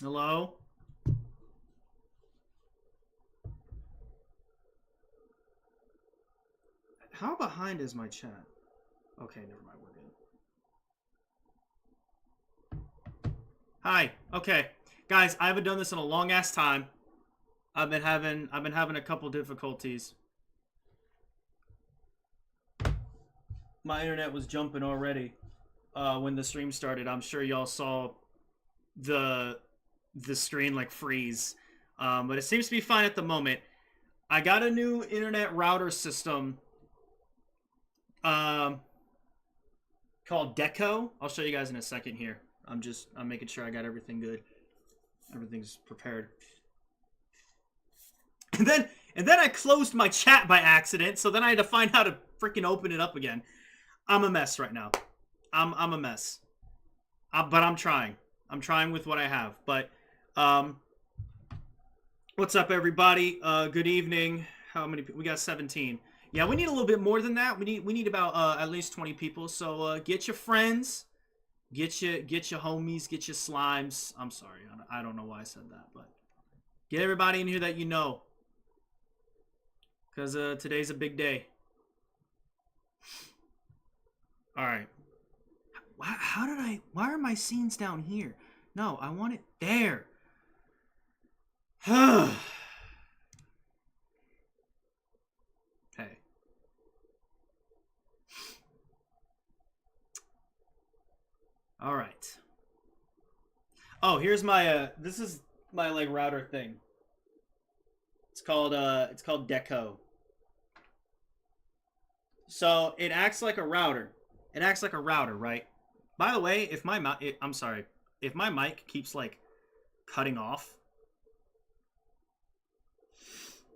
Hello? How behind is my chat? Okay, never mind, we're good. Hi. Okay. Guys, I haven't done this in a long ass time. I've been having a couple difficulties. My internet was jumping already when the stream started. I'm sure y'all saw the screen like freeze. But it seems to be fine at the moment. I got a new internet router system called Deco. I'll show you guys in a second here. I'm making sure I got everything good. Everything's prepared. And then I closed my chat by accident, so then I had to find how to freaking open it up again. I'm a mess right now. I'm a mess. But I'm trying. I'm trying with what I have. But what's up, everybody? Good evening. How many people? We got 17. Yeah, we need a little bit more than that. We need about at least 20 people. So get your friends, get your homies, get your slimes. I'm sorry, I don't know why I said that, but get everybody in here that you know, because today's a big day. All right. Why are my scenes down here? No, I want it there. Okay. All right. Oh, here's my this is my like router thing. It's called Deco. So it acts like a router. It acts like a router, right? By the way, if my if my mic keeps like cutting off,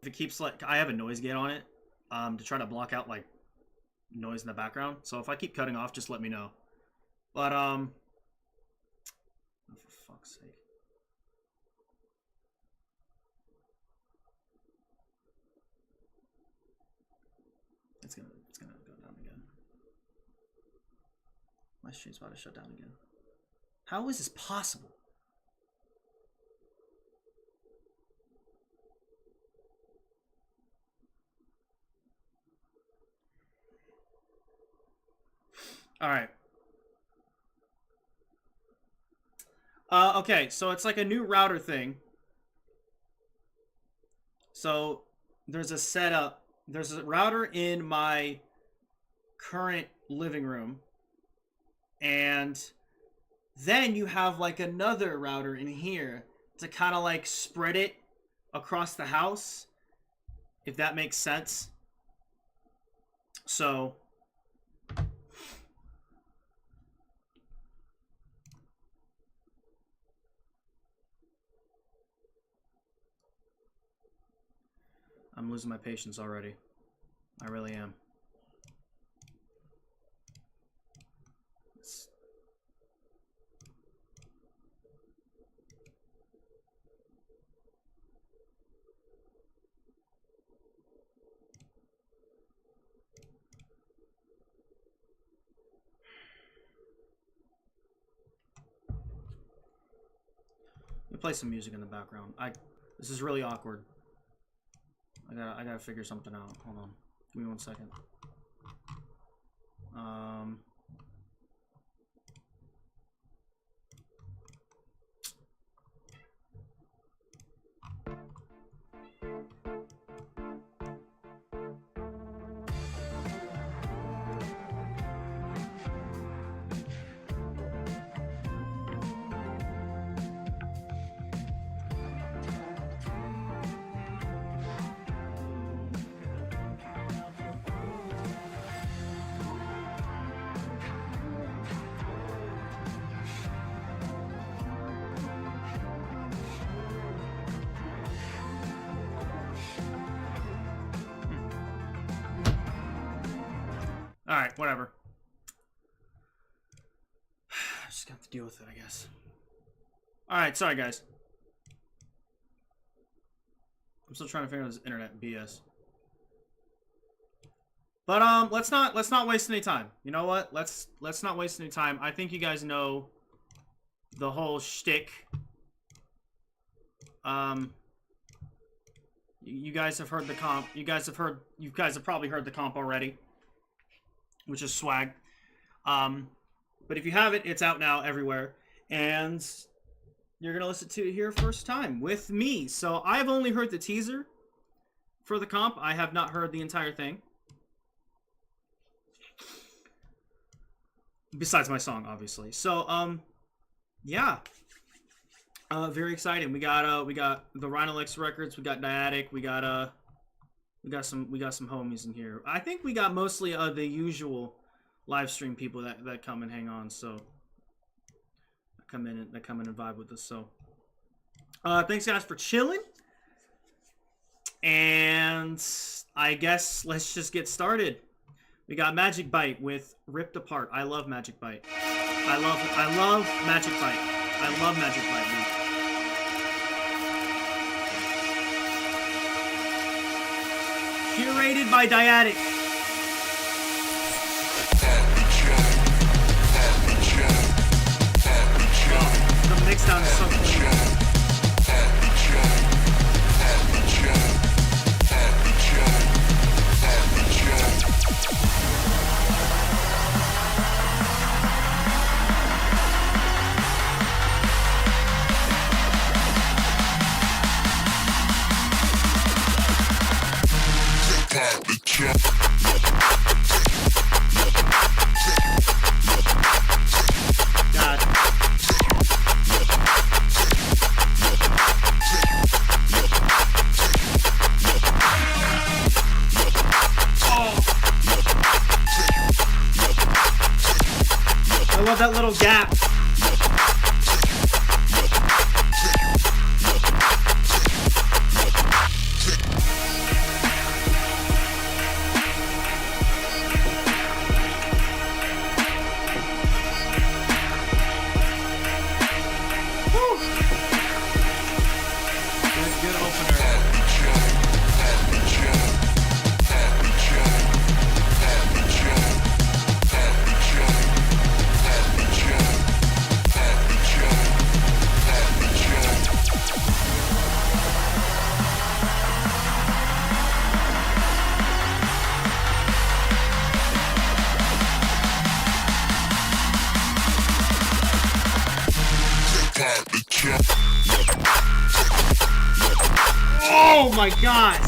if it keeps like, I have a noise gate on it to try to block out like noise in the background. So if I keep cutting off, just let me know. But oh, for fuck's sake. It's gonna go down again. My stream's about to shut down again. How is this possible? All right. Okay, so it's like a new router thing. So there's a setup. There's a router in my current living room. And then you have like another router in here to kind of like spread it across the house, if that makes sense. So I'm losing my patience already. I really am. Let me play some music in the background. This is really awkward. I gotta figure something out. Hold on. Give me 1 second. Alright, whatever. I just got to deal with it, I guess. Alright, sorry guys. I'm still trying to figure out this internet BS. But let's not waste any time. You know what? Let's not waste any time. I think you guys know the whole shtick You guys have heard the comp. You guys have probably heard the comp already, which is swag. But if you haven't, it's out now everywhere, and you're gonna listen to it here first time with me. So I've only heard the teaser for the comp. I have not heard the entire thing, besides my song, obviously. So yeah. Very exciting. We got the Reinelex records. We got Dyadic. We got some homies in here. I think we got mostly the usual live stream people that come and hang on. So that come in and vibe with us. So thanks guys for chilling. And I guess let's just get started. We got Magic Bite with Ripped Apart. I love Magic Bite. I love Magic Bite. I love Magic Bite, dude. Curated by Dyadic. Oh, the mixdown is so cool. I love that little gap. Oh my god!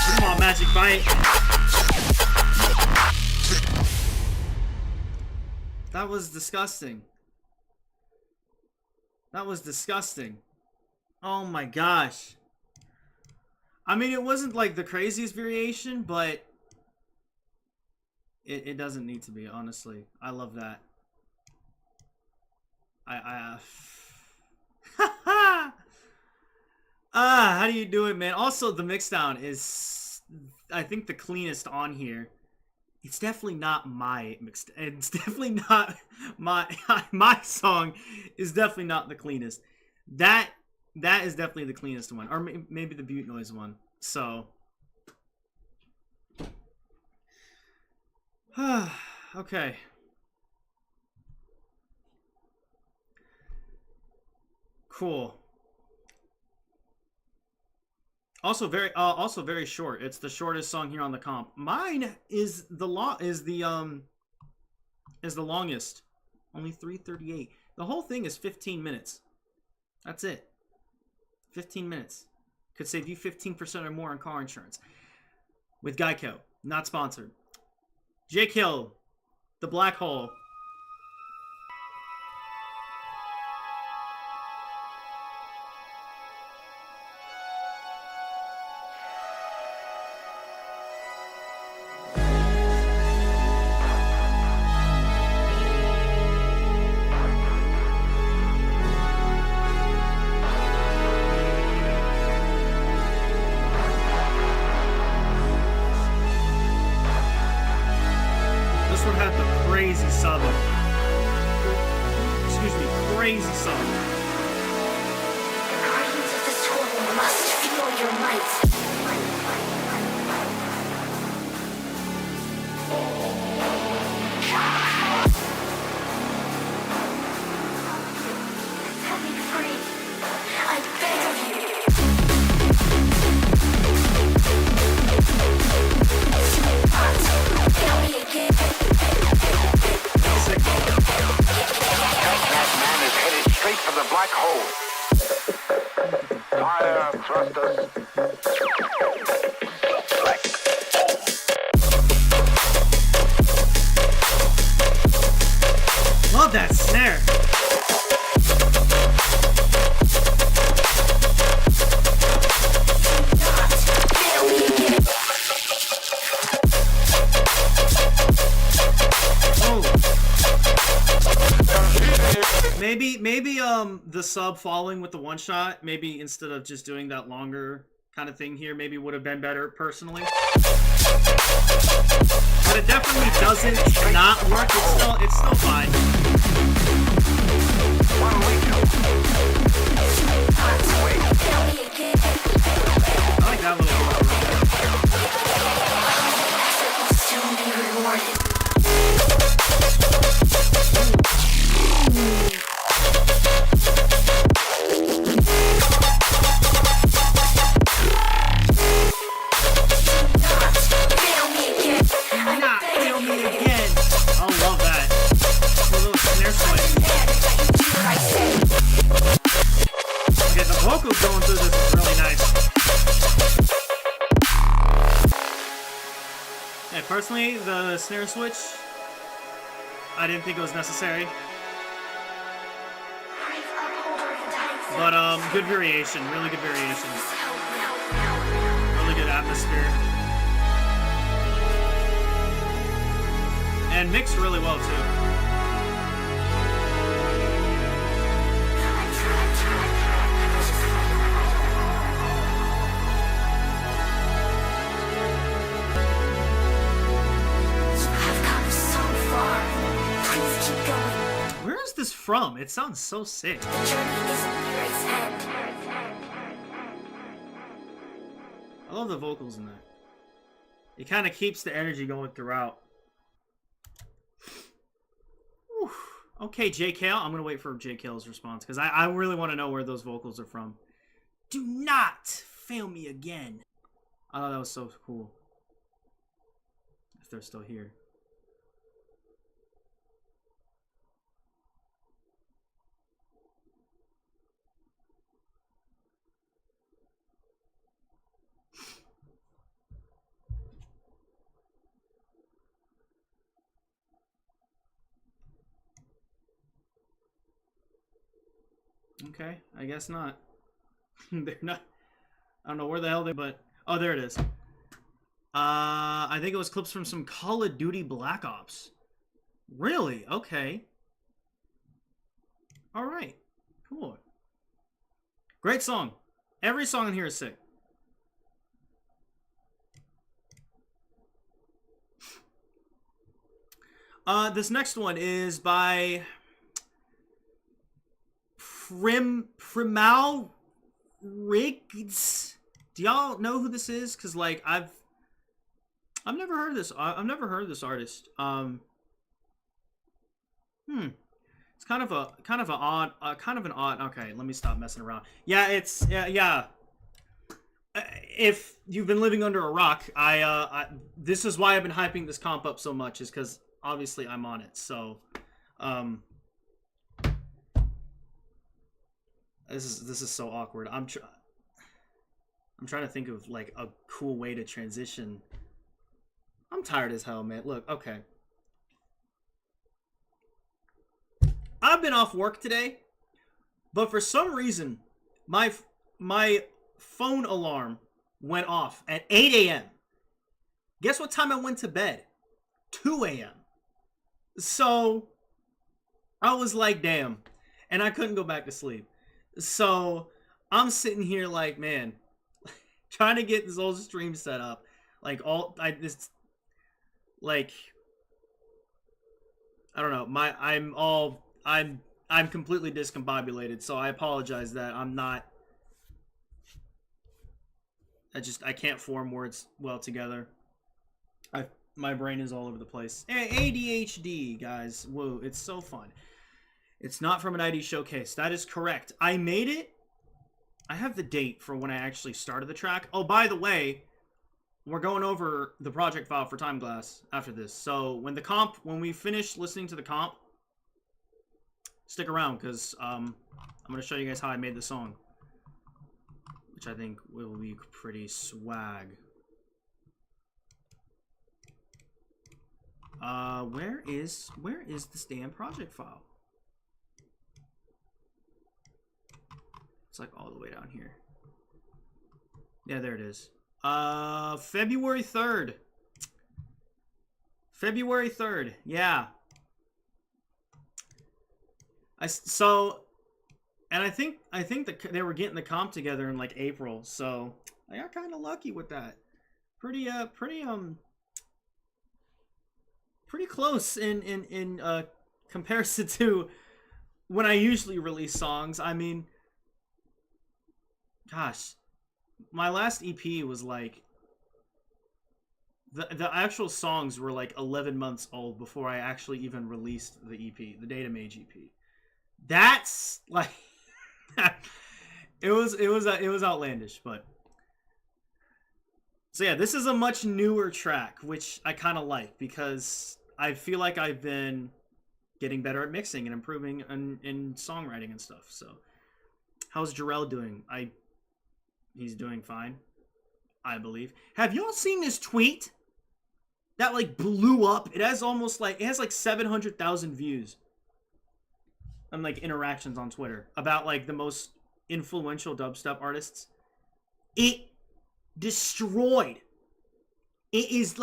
Come on, Magic Bite. That was disgusting. That was disgusting. Oh my gosh. I mean, it wasn't like the craziest variation, but it doesn't need to be, honestly. I love that. How do you do it, man? Also, the mixdown is, I think, the cleanest on here. It's definitely not my mixed. It's definitely not my song is definitely not the cleanest. That is definitely the cleanest one, or maybe the Butte Noise one. So, okay. Cool. Also very short. It's the shortest song here on the comp. Mine is the longest. Only 3:38. The whole thing is 15 minutes. That's it. 15 minutes. Could save you 15% or more on car insurance. With Geico. Not sponsored. Jake Hill. The Black Hole. crazy song. The guardians of the storm must feel your might. Set me free. I beg of you. Tell me again. Sick. That man is headed straight for the black hole. Fire thrusters. Love that snare. Maybe the sub following with the one shot, maybe instead of just doing that longer kind of thing here, maybe would have been better personally. But it definitely doesn't not work. It's still fine. I like that little Soon be rewarded. vocals going through this is really nice. Yeah, personally, the snare switch, I didn't think it was necessary. But, good variation, really good variation. Really good atmosphere. And mixed really well, too. This from? It sounds so sick. The journey isn't near its end. I love the vocals in that. It kind of keeps the energy going throughout. Whew. Okay, JKL. I'm going to wait for JKL's response because I really want to know where those vocals are from. Do not fail me again. I thought that was so cool. If they're still here. Okay, I guess not. They're not. I don't know where the hell they. But oh, there it is. I think it was clips from some Call of Duty Black Ops. Really? Okay. All right. Cool. Great song. Every song in here is sick. This next one is by Primal Riggs. Do y'all know who this is? Cause like I've never heard of this. I've never heard of this artist. It's kind of an odd. Okay, let me stop messing around. Yeah, it's yeah. If you've been living under a rock, this is why I've been hyping this comp up so much, is because obviously I'm on it. So, This is so awkward. I'm trying to think of like a cool way to transition. I'm tired as hell, man. Look, okay. I've been off work today, but for some reason, my phone alarm went off at 8 a.m. Guess what time I went to bed? 2 a.m. So I was like, damn, and I couldn't go back to sleep. So I'm sitting here like, man, trying to get this whole stream set up. Like I don't know. I I'm completely discombobulated, so I apologize that I'm not. I can't form words well together. My brain is all over the place. ADHD, guys. Whoa, it's so fun. It's not from an ID showcase. That is correct. I made it. I have the date for when I actually started the track. Oh, by the way, we're going over the project file for Timeglass after this. So when we finish listening to the comp, stick around because I'm going to show you guys how I made the song, which I think will be pretty swag. Where is this damn project file? It's like all the way down here. Yeah, there it is. February 3rd. February 3rd. Yeah. I think that they were getting the comp together in like April, so I got kind of lucky with that. Pretty close in comparison to when I usually release songs. I mean, gosh, my last EP was like the actual songs were like 11 months old before I actually even released the EP, the Data Mage EP. That's like it was outlandish, but so yeah, this is a much newer track, which I kind of like because I feel like I've been getting better at mixing and improving in songwriting and stuff. So, how's Jarrell doing? He's doing fine, I believe. Have y'all seen this tweet that like blew up? It has like 700,000 views and like interactions on Twitter about like the most influential dubstep artists. It destroyed. It is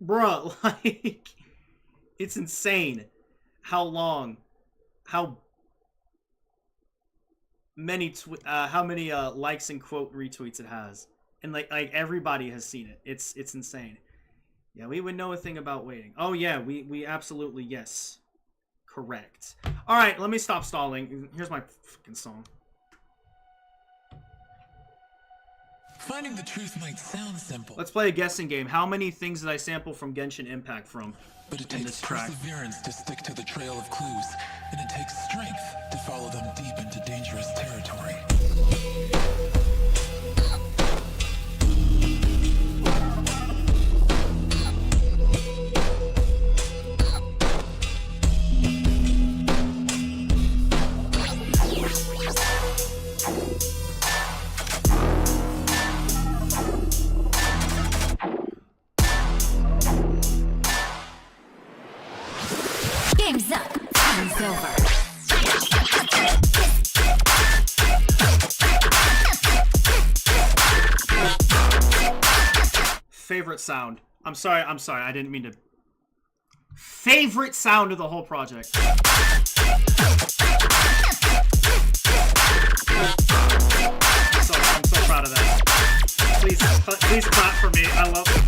bruh, like it's insane how many likes and quote retweets it has, and like everybody has seen it. It's insane. Yeah, we would know a thing about waiting. Oh yeah, we absolutely, yes, correct. All right, let me stop stalling. Here's my fucking song. Finding the truth might sound simple. Let's play a guessing game. How many things did I sample from Genshin Impact from? But it in takes this track? perseverance to stick to the trail of clues, and it takes strength to follow them deep into dangerous territory. Game's up. Time's over. Favorite sound. I'm sorry, I didn't mean to. Favorite sound of the whole project. I'm so proud of that. Please clap for me. I love it.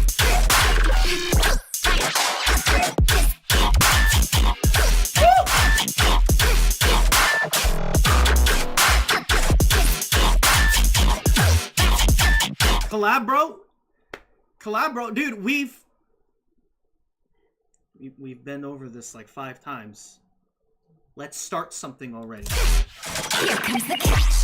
Collab, bro, dude. We've been over this like 5 times. Let's start something already. Here comes the catch.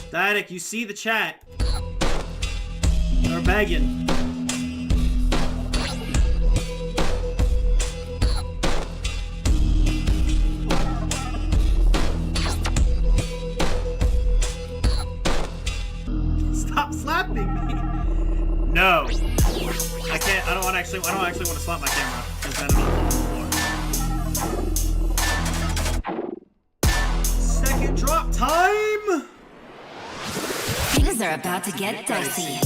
Diatic, you see the chat. They're begging. Stop slapping me. No. I don't actually want to slap my camera because then it'll fall on the floor. Second drop time. Things are about to get dicey.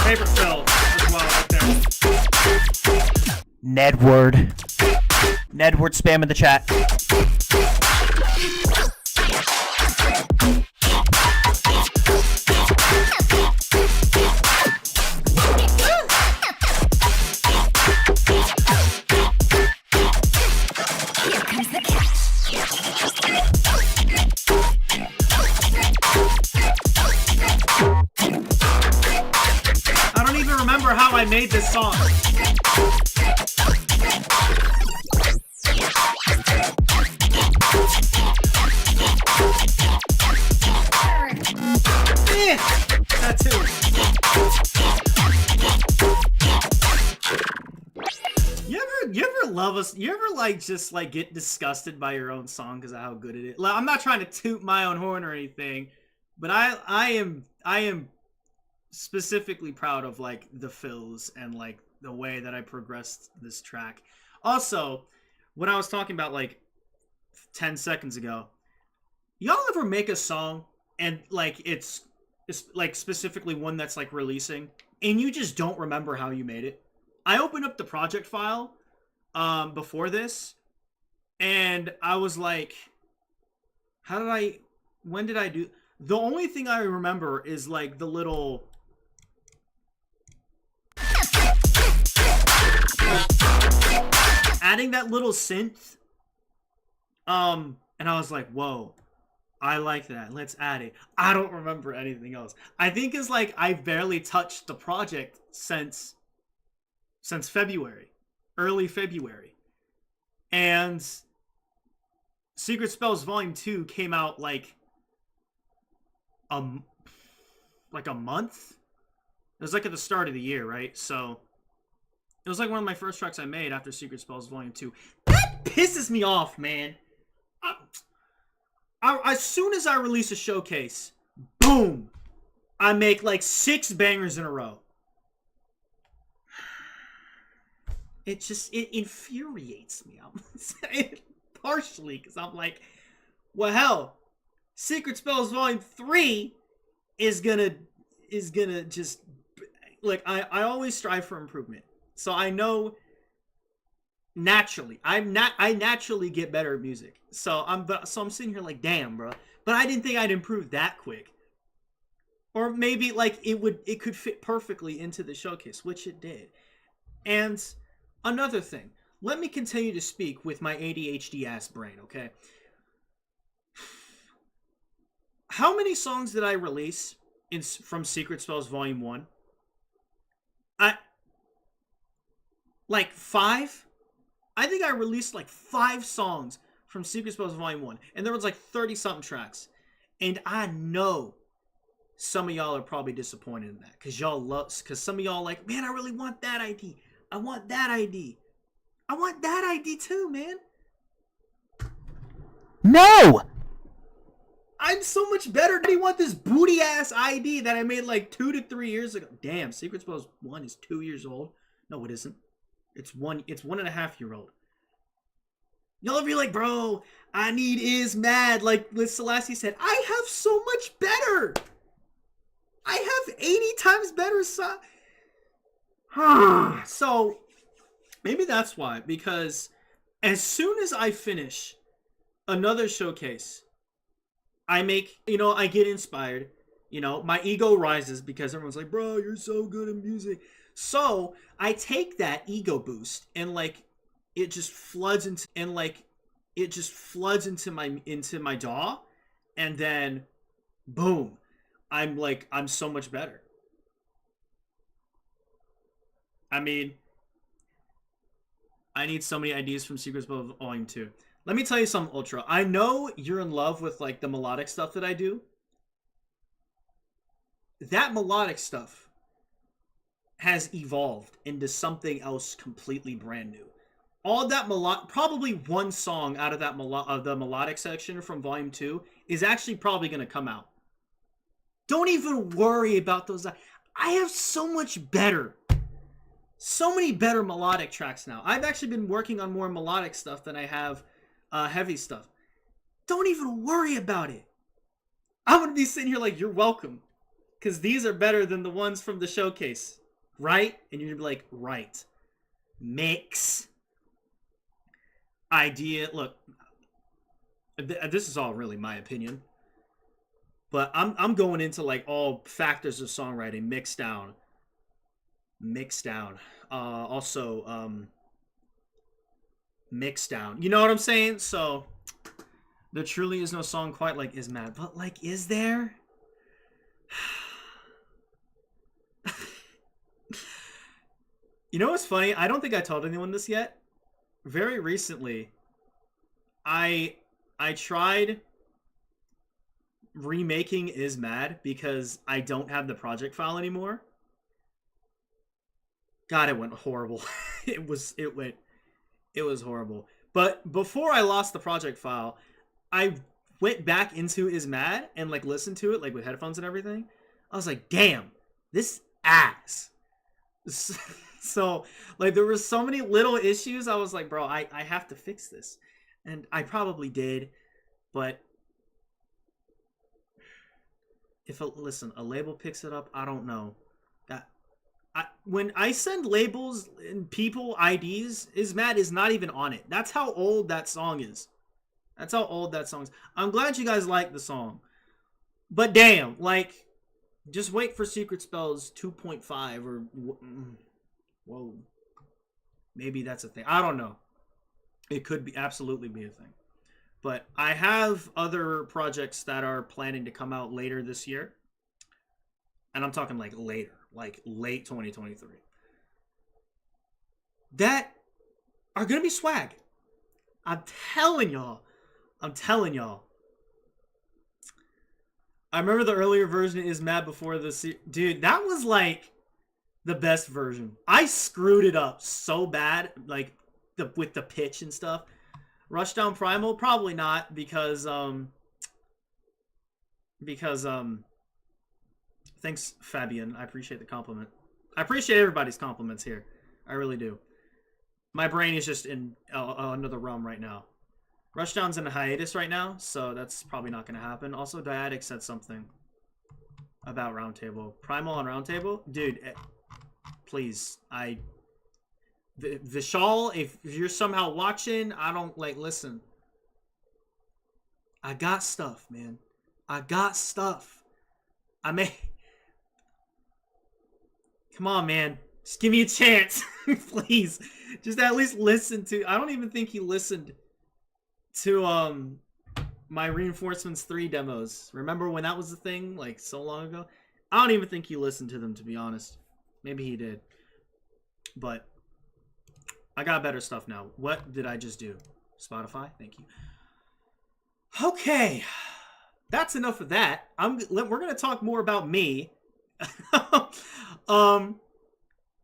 Paper fill as well right there. Nedward. Nedward spam in the chat. Here comes the catch. I don't even remember how I made this song. That too. You ever love us? You ever like just like get disgusted by your own song because of how good it is? Like, I'm not trying to toot my own horn or anything, but I am specifically proud of like the fills and like the way that I progressed this track. Also, when I was talking about like 10 seconds ago, y'all ever make a song and like it's like specifically one that's like releasing and you just don't remember how you made it? I opened up the project file before this and I was like, when did I do? The only thing I remember is like the little adding that little synth. And I was like, whoa, I like that. Let's add it. I don't remember anything else. I think it's like I've barely touched the project since February, early February. And Secret Spells Volume 2 came out like a month. It was like at the start of the year, right? So it was like one of my first tracks I made after Secret Spells Volume 2. That pisses me off, man. As soon as I release a showcase, boom, I make like 6 bangers in a row. It infuriates me. I'm saying partially because I'm like, well, hell, Secret Spells Volume 3 is gonna just like I always strive for improvement. So I know naturally I naturally get better at music. So I'm sitting here like, damn, bro. But I didn't think I'd improve that quick. Or maybe like it could fit perfectly into the showcase, which it did. And another thing, let me continue to speak with my ADHD ass brain, okay? How many songs did I release from Secret Spells Volume 1? Like 5? I think I released like 5 songs from Secret Spells Volume 1. And there was like 30-something tracks. And I know some of y'all are probably disappointed in that. Because some of y'all like, man, I really want that ID. I want that ID. I want that ID too, man. No! I'm so much better. Do you want this booty ass ID that I made like 2 to 3 years ago? Damn, Secret Spells 1 is 2 years old. No, it isn't. It's 1.5 year old. Y'all be like, bro, I need is mad. Like Liz Selassie said, I have so much better. I have 80 times better. So maybe that's why. Because as soon as I finish another showcase, I get inspired. My ego rises because everyone's like, bro, you're so good at music. So I take that ego boost and like it just floods into my DAW, and then boom, I'm so much better. I mean, I need so many ideas from Secret Spells Volume 2. Let me tell you something, Ultra. I know you're in love with like the melodic stuff that I do. That melodic stuff has evolved into something else completely brand new. All that probably one song out of that the melodic section from Volume 2 is actually probably going to come out. Don't even worry about those. I have so many better melodic tracks now. I've actually been working on more melodic stuff than I have heavy stuff. Don't even worry about it. I'm going to be sitting here like, you're welcome. Because these are better than the ones from the showcase. Right? And you're going to be like, right. Mix. Idea. Look, this is all really my opinion. But I'm going into like all factors of songwriting. Mix down. Also, mix down. You know what I'm saying? So, there truly is no song quite like Is Mad. But, like, is there? You know what's funny? I don't think I told anyone this yet. Very recently, I tried remaking Is Mad because I don't have the project file anymore. God, it went horrible. It was horrible. But before I lost the project file, I went back into Is Mad and like listened to it like with headphones and everything. I was like, damn, this ass. So like there were so many little issues. I was like, bro, I have to fix this. And I probably did, but if a label picks it up, I don't know. When I send labels and people IDs, Is Mad is not even on it. That's how old that song is. I'm glad you guys like the song. But damn, like, just wait for Secret Spells 2.5 or... Whoa. Maybe that's a thing. I don't know. It could absolutely be a thing. But I have other projects that are planning to come out later this year. And I'm talking like later. Like late 2023. That are going to be swag. I'm telling y'all. I remember the earlier version Is Mad before the... Dude, that was like the best version. I screwed it up so bad. Like with the pitch and stuff. Rushdown Primal? Probably not. Because thanks, Fabian. I appreciate the compliment. I appreciate everybody's compliments here. I really do. My brain is just in another realm right now. Rushdown's in a hiatus right now, so that's probably not going to happen. Also, Dyadic said something about Roundtable. Primal on Roundtable? Dude, please. Vishal, if you're somehow watching, I don't, like, listen. I got stuff, man. I may... Come on, man. Just give me a chance. Please. Just at least listen to... I don't even think he listened to my Reinforcements 3 demos. Remember when that was the thing? Like, so long ago? I don't even think he listened to them, to be honest. Maybe he did. But I got better stuff now. What did I just do? Spotify? Thank you. Okay. That's enough of that. We're going to talk more about me.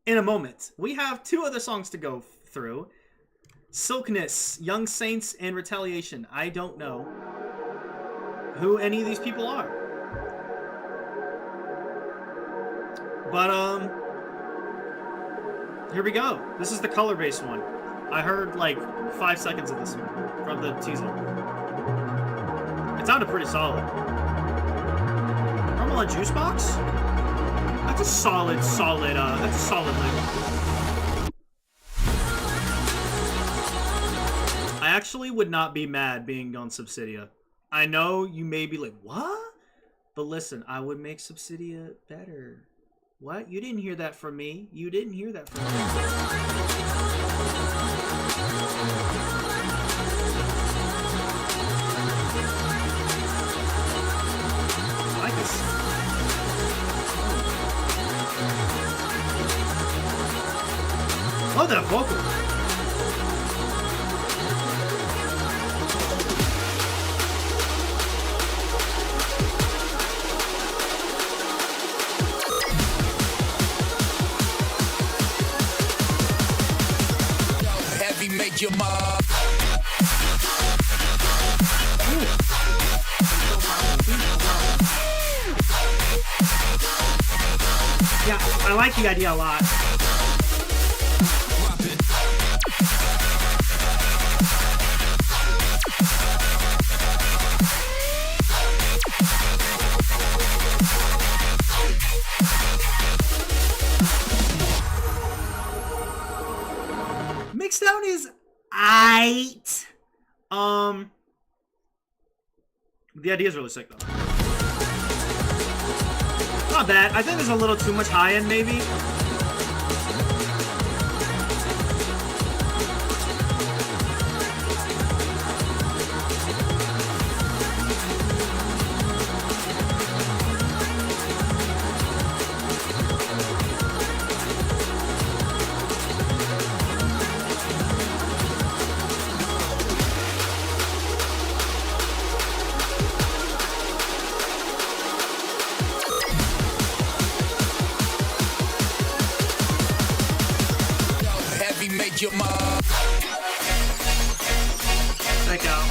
In a moment. We have 2 other songs to go through. Silkness, Young Saints, and Retaliation. I don't know who any of these people are. But, here we go. This is the color-based one. I heard, like, 5 seconds of this one from the teaser. It sounded pretty solid. Normal on Juicebox? That's a solid label. I actually would not be mad being on Subsidia. I know you may be like, what? But listen, I would make Subsidia better. What? You didn't hear that from me. I like this. Love that vocal. Heavy make your mark. Yeah, I like the idea a lot. Mixdown is aight. The idea is really sick though. Not bad. I think there's a little too much high end maybe. Your mom. Check out.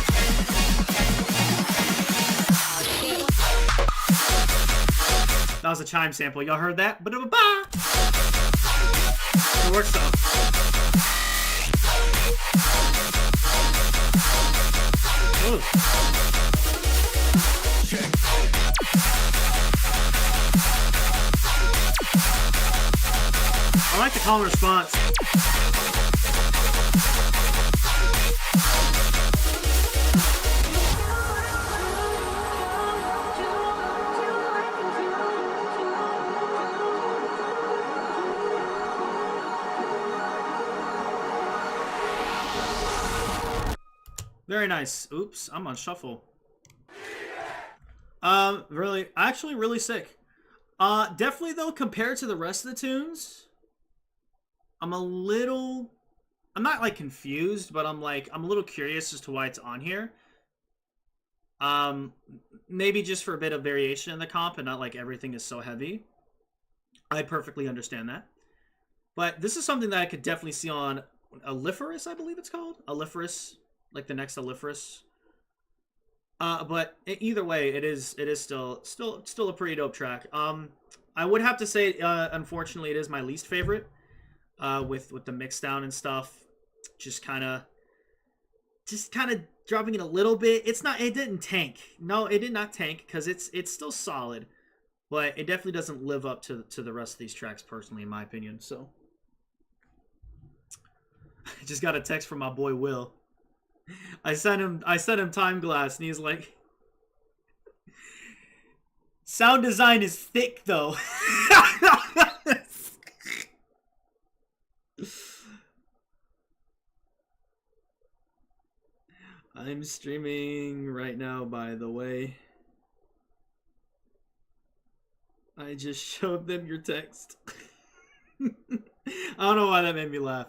That was a chime sample. Y'all heard that? Ba-da-ba-ba! It works though. Ooh. I like the call and response. Very nice. Oops, I'm on shuffle. Actually really sick. Definitely though, compared to the rest of the tunes, I'm not like confused, but I'm a little curious as to why it's on here. Maybe just for a bit of variation in the comp and not like everything is so heavy. I perfectly understand that. But this is something that I could definitely see on Aliferous, I believe it's called. Aliferous. Like the next Aliferous. But either way, it is still a pretty dope track. I would have to say, unfortunately, it is my least favorite. With the mix down and stuff, just kind of dropping it a little bit. It didn't tank. No, it did not tank because it's still solid, but it definitely doesn't live up to the rest of these tracks personally, in my opinion. So, I just got a text from my boy Will. I sent him Timeglass, and he's like, "Sound design is thick, though." I'm streaming right now, by the way. I just showed them your text. I don't know why that made me laugh.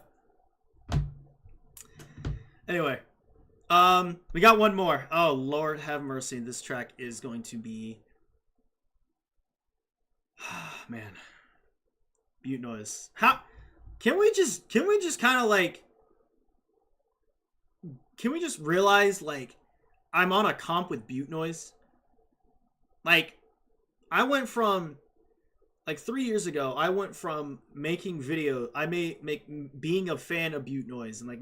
Anyway. We got one more. Oh, Lord have mercy. This track is going to be... Man. Butte Noise. How... Can we just kind of like... Can we just realize, like, I'm on a comp with Butte Noise? Like, I went from... Like, 3 years ago, I went from making video... being a fan of Butte Noise and, like,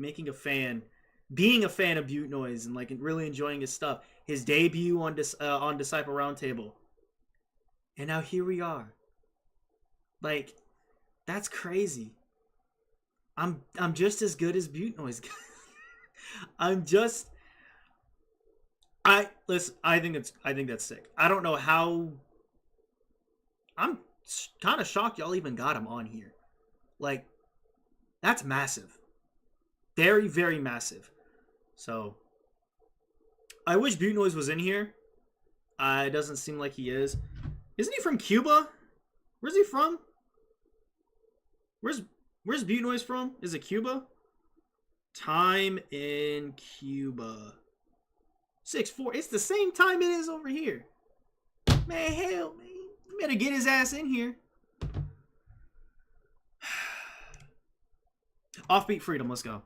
being a fan of Butte Noise and like really enjoying his stuff. His debut on Disciple Roundtable. And now here we are. Like, that's crazy. I'm just as good as Butte Noise. I think that's sick. I don't know how. I'm kind of shocked y'all even got him on here. Like, that's massive. Very, very massive. So, I wish Butte Noise was in here. It doesn't seem like he is. Isn't he from Cuba? Where's he from? Where's Butte Noise from? Is it Cuba? Time in Cuba. 6-4. It's the same time it is over here. Man, hell, man. You better get his ass in here. Offbeat Freedom, let's go.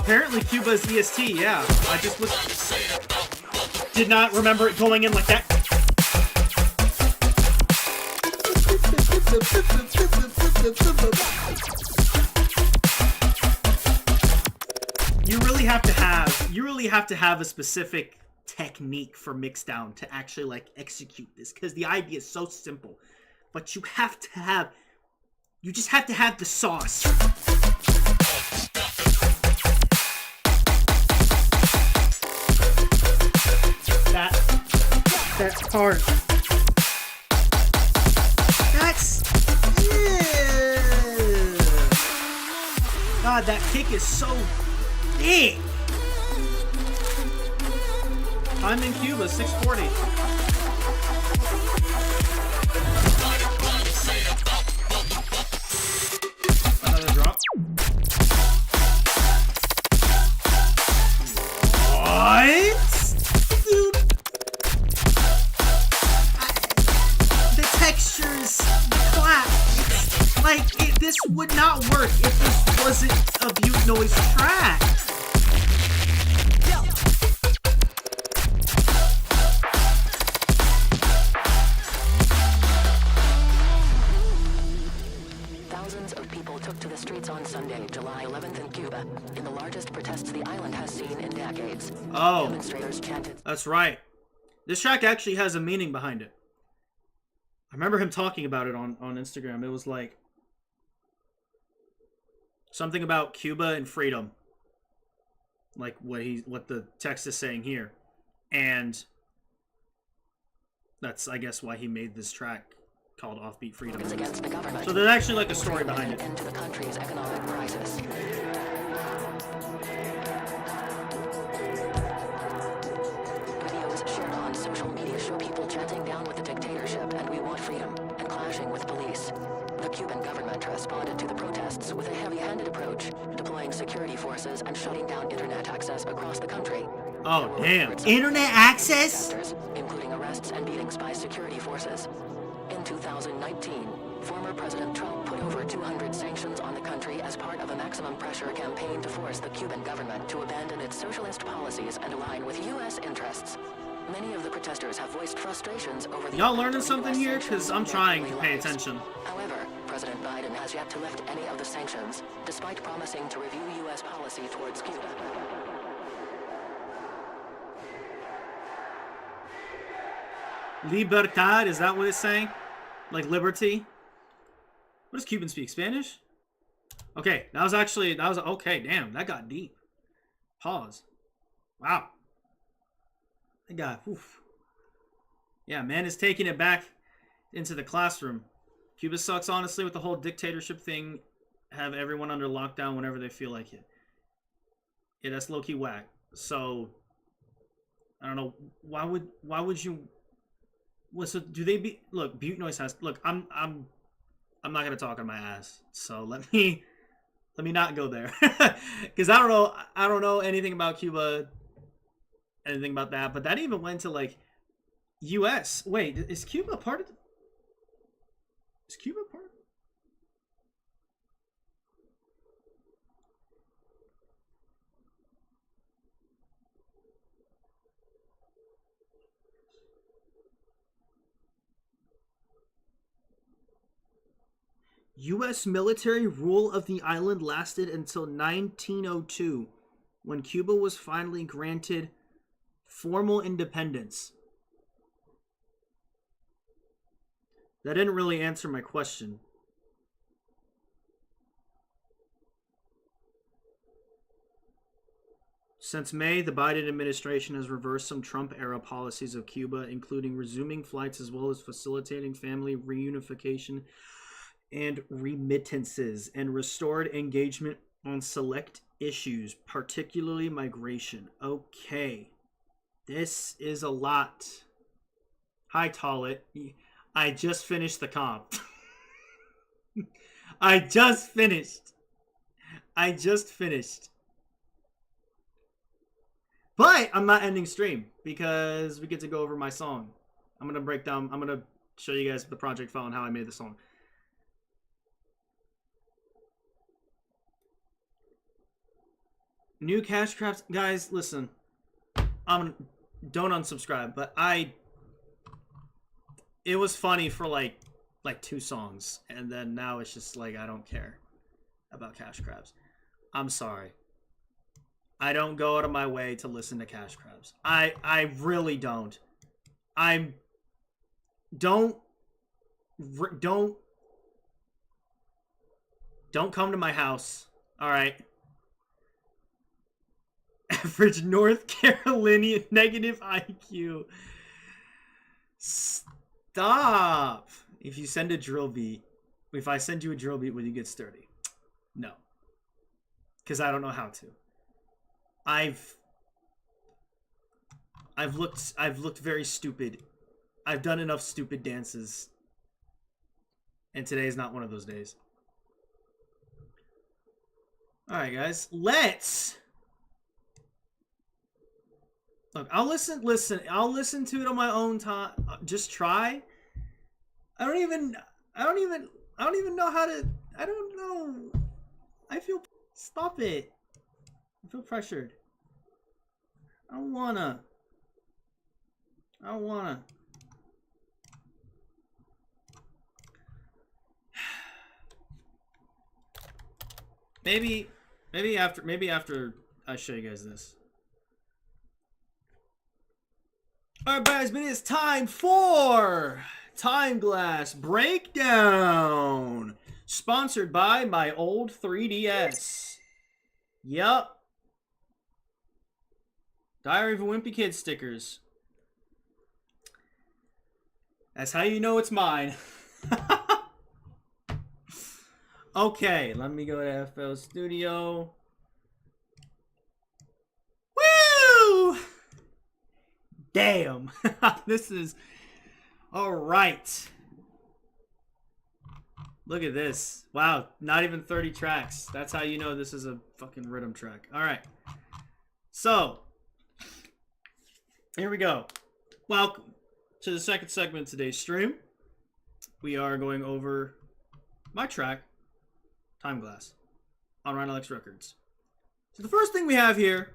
Apparently Cuba is EST, yeah. I just did not remember it going in like that. You really have to have a specific technique for mixdown to actually like execute this, because the idea is so simple, but you just have to have the sauce. That part. God, that kick is so big. Time in Cuba, 6:40. Another drop. What? Dude. The textures, the clap. It's like, this would not work if this wasn't a Butte Noise track. Thousands of people took to the streets on Sunday, July 11th in Cuba, in the largest protests the island has seen in decades. Oh, Demonstrators chanted. that's right. This track actually has a meaning behind it. I remember him talking about it on Instagram. It was like something about Cuba and freedom. Like what the text is saying here. And that's, I guess, why he made this track called Offbeat Freedom. Against the government. So there's actually like a story behind it. Into the country's economic crisis. Videos shared on social media show people chanting down with the dictatorship and we want freedom, and clashing with police. The Cuban government responded to the protests with a heavy-handed approach, deploying security forces and shutting down internet access across the country. Oh, damn. Internet access? Including arrests and beatings by security forces. In 2019, former President Trump put over 200 sanctions on the country as part of a maximum pressure campaign to force the Cuban government to abandon its socialist policies and align with U.S. interests. Many of the protesters have voiced frustrations over the... Y'all learning something here? Because I'm trying to pay attention. However, President Biden has yet to lift any of the sanctions, despite promising to review U.S. policy towards Cuba. Libertad, is that what it's saying? Like liberty? What does Cuban speak? Spanish? Okay, that was okay, damn, that got deep. Pause. Wow. That guy, oof. Yeah, man is taking it back into the classroom. Cuba sucks, honestly, with the whole dictatorship thing. Have everyone under lockdown whenever they feel like it. Yeah, that's low-key whack. So, I don't know, why would you... Well, so do they be... Look, Butte Noise has... Look, I'm not gonna talk on my ass. So let me not go there, because I don't know anything about Cuba, anything about that. But that even went to like U.S. Wait, is Cuba part of? Is Cuba part? U.S. military rule of the island lasted until 1902, when Cuba was finally granted formal independence. That didn't really answer my question. Since May, the Biden administration has reversed some Trump-era policies of Cuba, including resuming flights as well as facilitating family reunification and remittances, and restored engagement on select issues, particularly migration. Okay. This is a lot. Hi, Toilet. I just finished the comp. I just finished. But I'm not ending stream because we get to go over my song. I'm going to show you guys the project file and how I made the song. New cash crafts, guys. Listen, don't unsubscribe. But it was funny for like 2 songs, and then now it's just like I don't care about cash crabs. I'm sorry. I don't go out of my way to listen to cash crabs. I really don't. Don't come to my house. All right. Average North Carolinian negative IQ. Stop. If you send a drill beat, if I send you a drill beat, will you get sturdy? No. Because I don't know how to. I've looked very stupid. I've done enough stupid dances. And today is not one of those days. Alright, guys. Let's... Look, I'll listen to it on my own time. Just try. I don't even know how to... I don't know. I feel... Stop it. I feel pressured. I don't wanna. Maybe after I show you guys this. Alright guys, but it's time for Timeglass Breakdown. Sponsored by my old 3DS. Yup. Diary of a Wimpy Kid stickers. That's how you know it's mine. Okay, let me go to FL Studio. Woo! Damn. This is... Alright. Look at this. Wow, not even 30 tracks. That's how you know this is a fucking rhythm track. Alright. So, here we go. Welcome to the second segment of today's stream. We are going over my track, Timeglass, on Reinelex Records. So the first thing we have here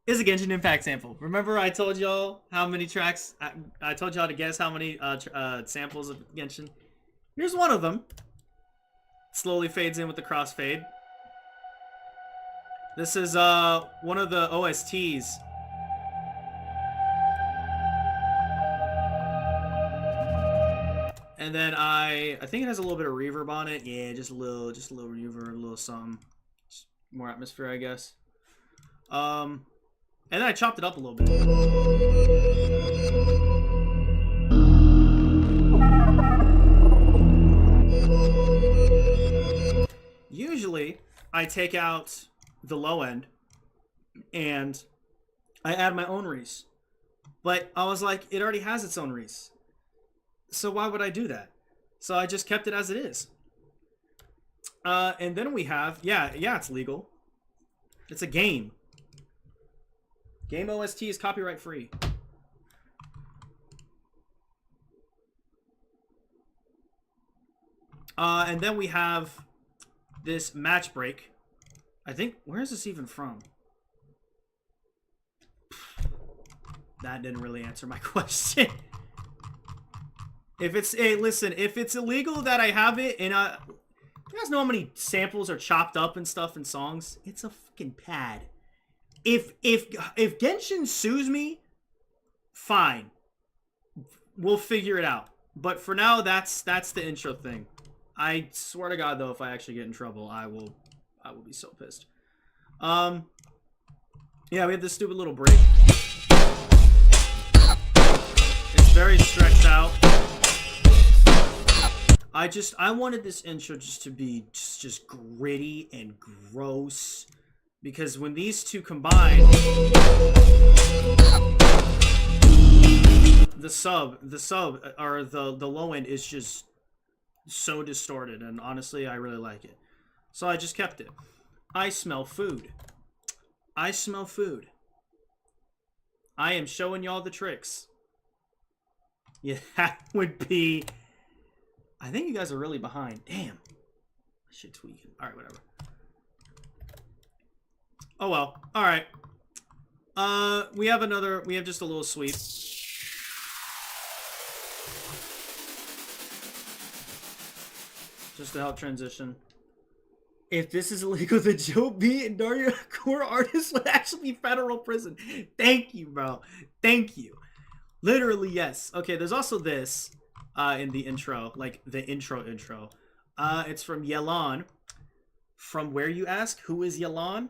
is a Genshin Impact sample. Remember I told y'all how many tracks, I told y'all to guess how many samples of Genshin. Here's one of them. Slowly fades in with the crossfade. This is one of the OSTs. And then I think it has a little bit of reverb on it. Yeah, just a little reverb, a little something. Just more atmosphere, I guess. And then I chopped it up a little bit. Usually, I take out the low end and I add my own Reese. But I was like, it already has its own Reese. So why would I do that? So I just kept it as it is. And then we have, yeah, it's legal. It's a game. Game OST is copyright free. And then we have this match break. I think, where is this even from? That didn't really answer my question. If it's, hey, listen, if it's illegal that I have it, and you guys know how many samples are chopped up and stuff in songs? It's a fucking pad. If Genshin sues me, fine. We'll figure it out. But for now, that's the intro thing. I swear to God, though, if I actually get in trouble, I will be so pissed. Yeah, we have this stupid little break. It's very stretched out. I wanted this intro just to be just gritty and gross, because when these two combine, the sub or the low end is just so distorted, and honestly I really like it. So I just kept it. I smell food. I smell food. I am showing y'all the tricks. Yeah, that would be... I think you guys are really behind. Damn. Shit tweaking. Alright, whatever. Oh well. All right. We have another. We have just a little sweep. Just to help transition. If this is illegal, the Joe B and Dario core artists would actually be federal prison. Thank you, bro. Thank you. Literally, yes. Okay, there's also this in the intro, like the intro. It's from Yelan. From where you ask? Who is Yelan?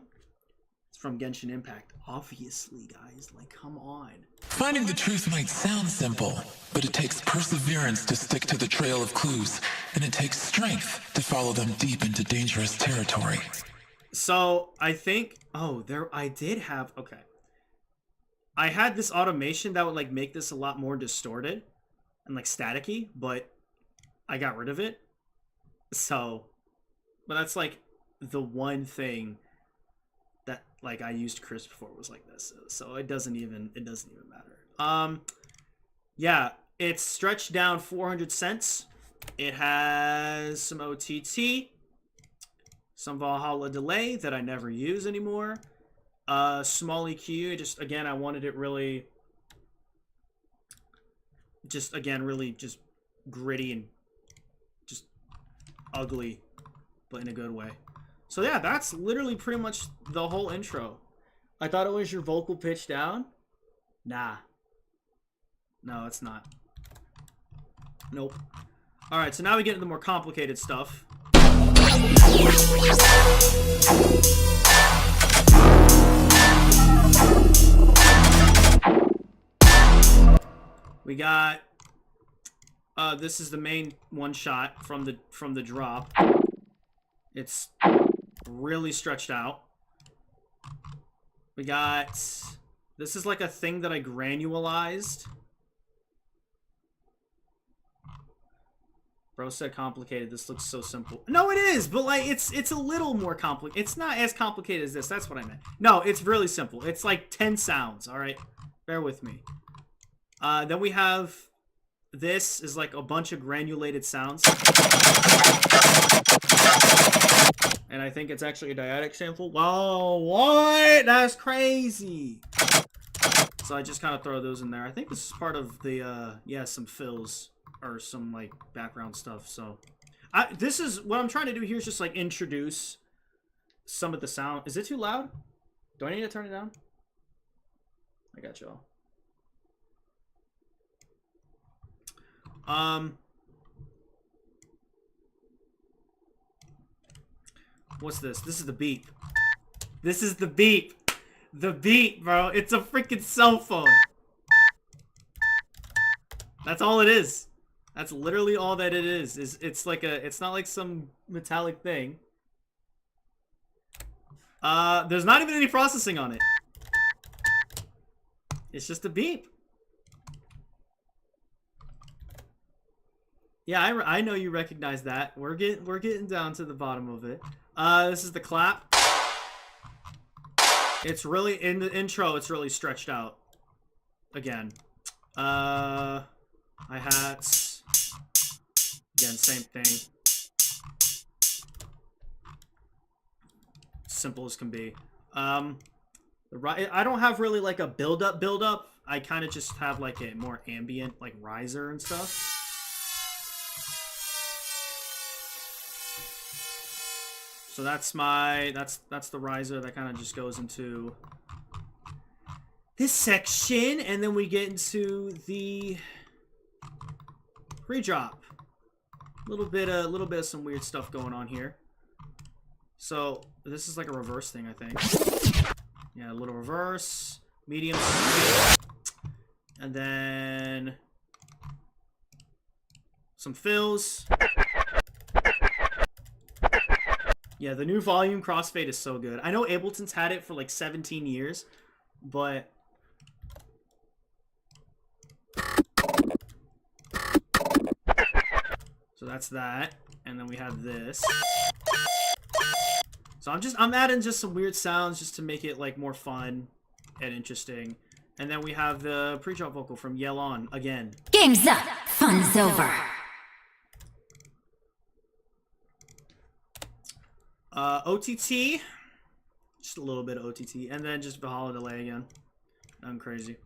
It's from Genshin Impact. Obviously, guys. Like, come on. Finding the truth might sound simple, but it takes perseverance to stick to the trail of clues, and it takes strength to follow them deep into dangerous territory. So, I think... Oh, I did have... Okay. I had this automation that would, like, make this a lot more distorted and, like, staticky, but I got rid of it. So... But that's, like, the one thing that, like, I used Crisp for was like this. So it doesn't even matter. Yeah, it's stretched down 400 cents. It has some OTT, some Valhalla delay that I never use anymore. Small EQ, just again, I wanted it really, just gritty and just ugly, but in a good way. So yeah, that's literally pretty much the whole intro. I thought it was your vocal pitch down. Nah. No, it's not. Nope. Alright, so now we get into the more complicated stuff. We got this is the main one shot from the drop. It's really stretched out. We got this is like a thing that I granulized. Bro said complicated. This looks so simple. No, it is, but like it's a little more complicated. It's not as complicated as this. That's what I meant. No, it's really simple. It's like 10 sounds, all right? Bear with me. Then we have this is like a bunch of granulated sounds. And I think it's actually a dyadic sample. Whoa, what? That's crazy. So I just kind of throw those in there. I think this is part of the, yeah, some fills or some, like, background stuff. So this is, what I'm trying to do here is just, like, introduce some of the sound. Is it too loud? Do I need to turn it down? I got y'all. What's this? This is the beep. This is the beep. The beep, bro. It's a freaking cell phone. That's all it is. That's literally all that it is. It's like a, it's not like some metallic thing. There's not even any processing on it. It's just a beep. Yeah, I know you recognize that. We're getting down to the bottom of it. This is the clap. It's really in the intro. It's really stretched out. Again, hi-hats. Again, same thing. Simple as can be. I don't have really like a build up. I kind of just have like a more ambient like riser and stuff. So that's my, that's the riser that kind of just goes into this section, and then we get into the pre-drop. A little bit of some weird stuff going on here. So this is like a reverse thing, I think. Yeah, a little reverse, medium, and then some fills. Yeah, the new volume crossfade is so good. I know Ableton's had it for like 17 years, but so that's that. And then we have this. So I'm adding just some weird sounds just to make it like more fun and interesting. And then we have the pre-drop vocal from Yell On again. Game's up. Fun's over. OTT. Just a little bit of OTT, and then just Valhalla delay again. I'm crazy.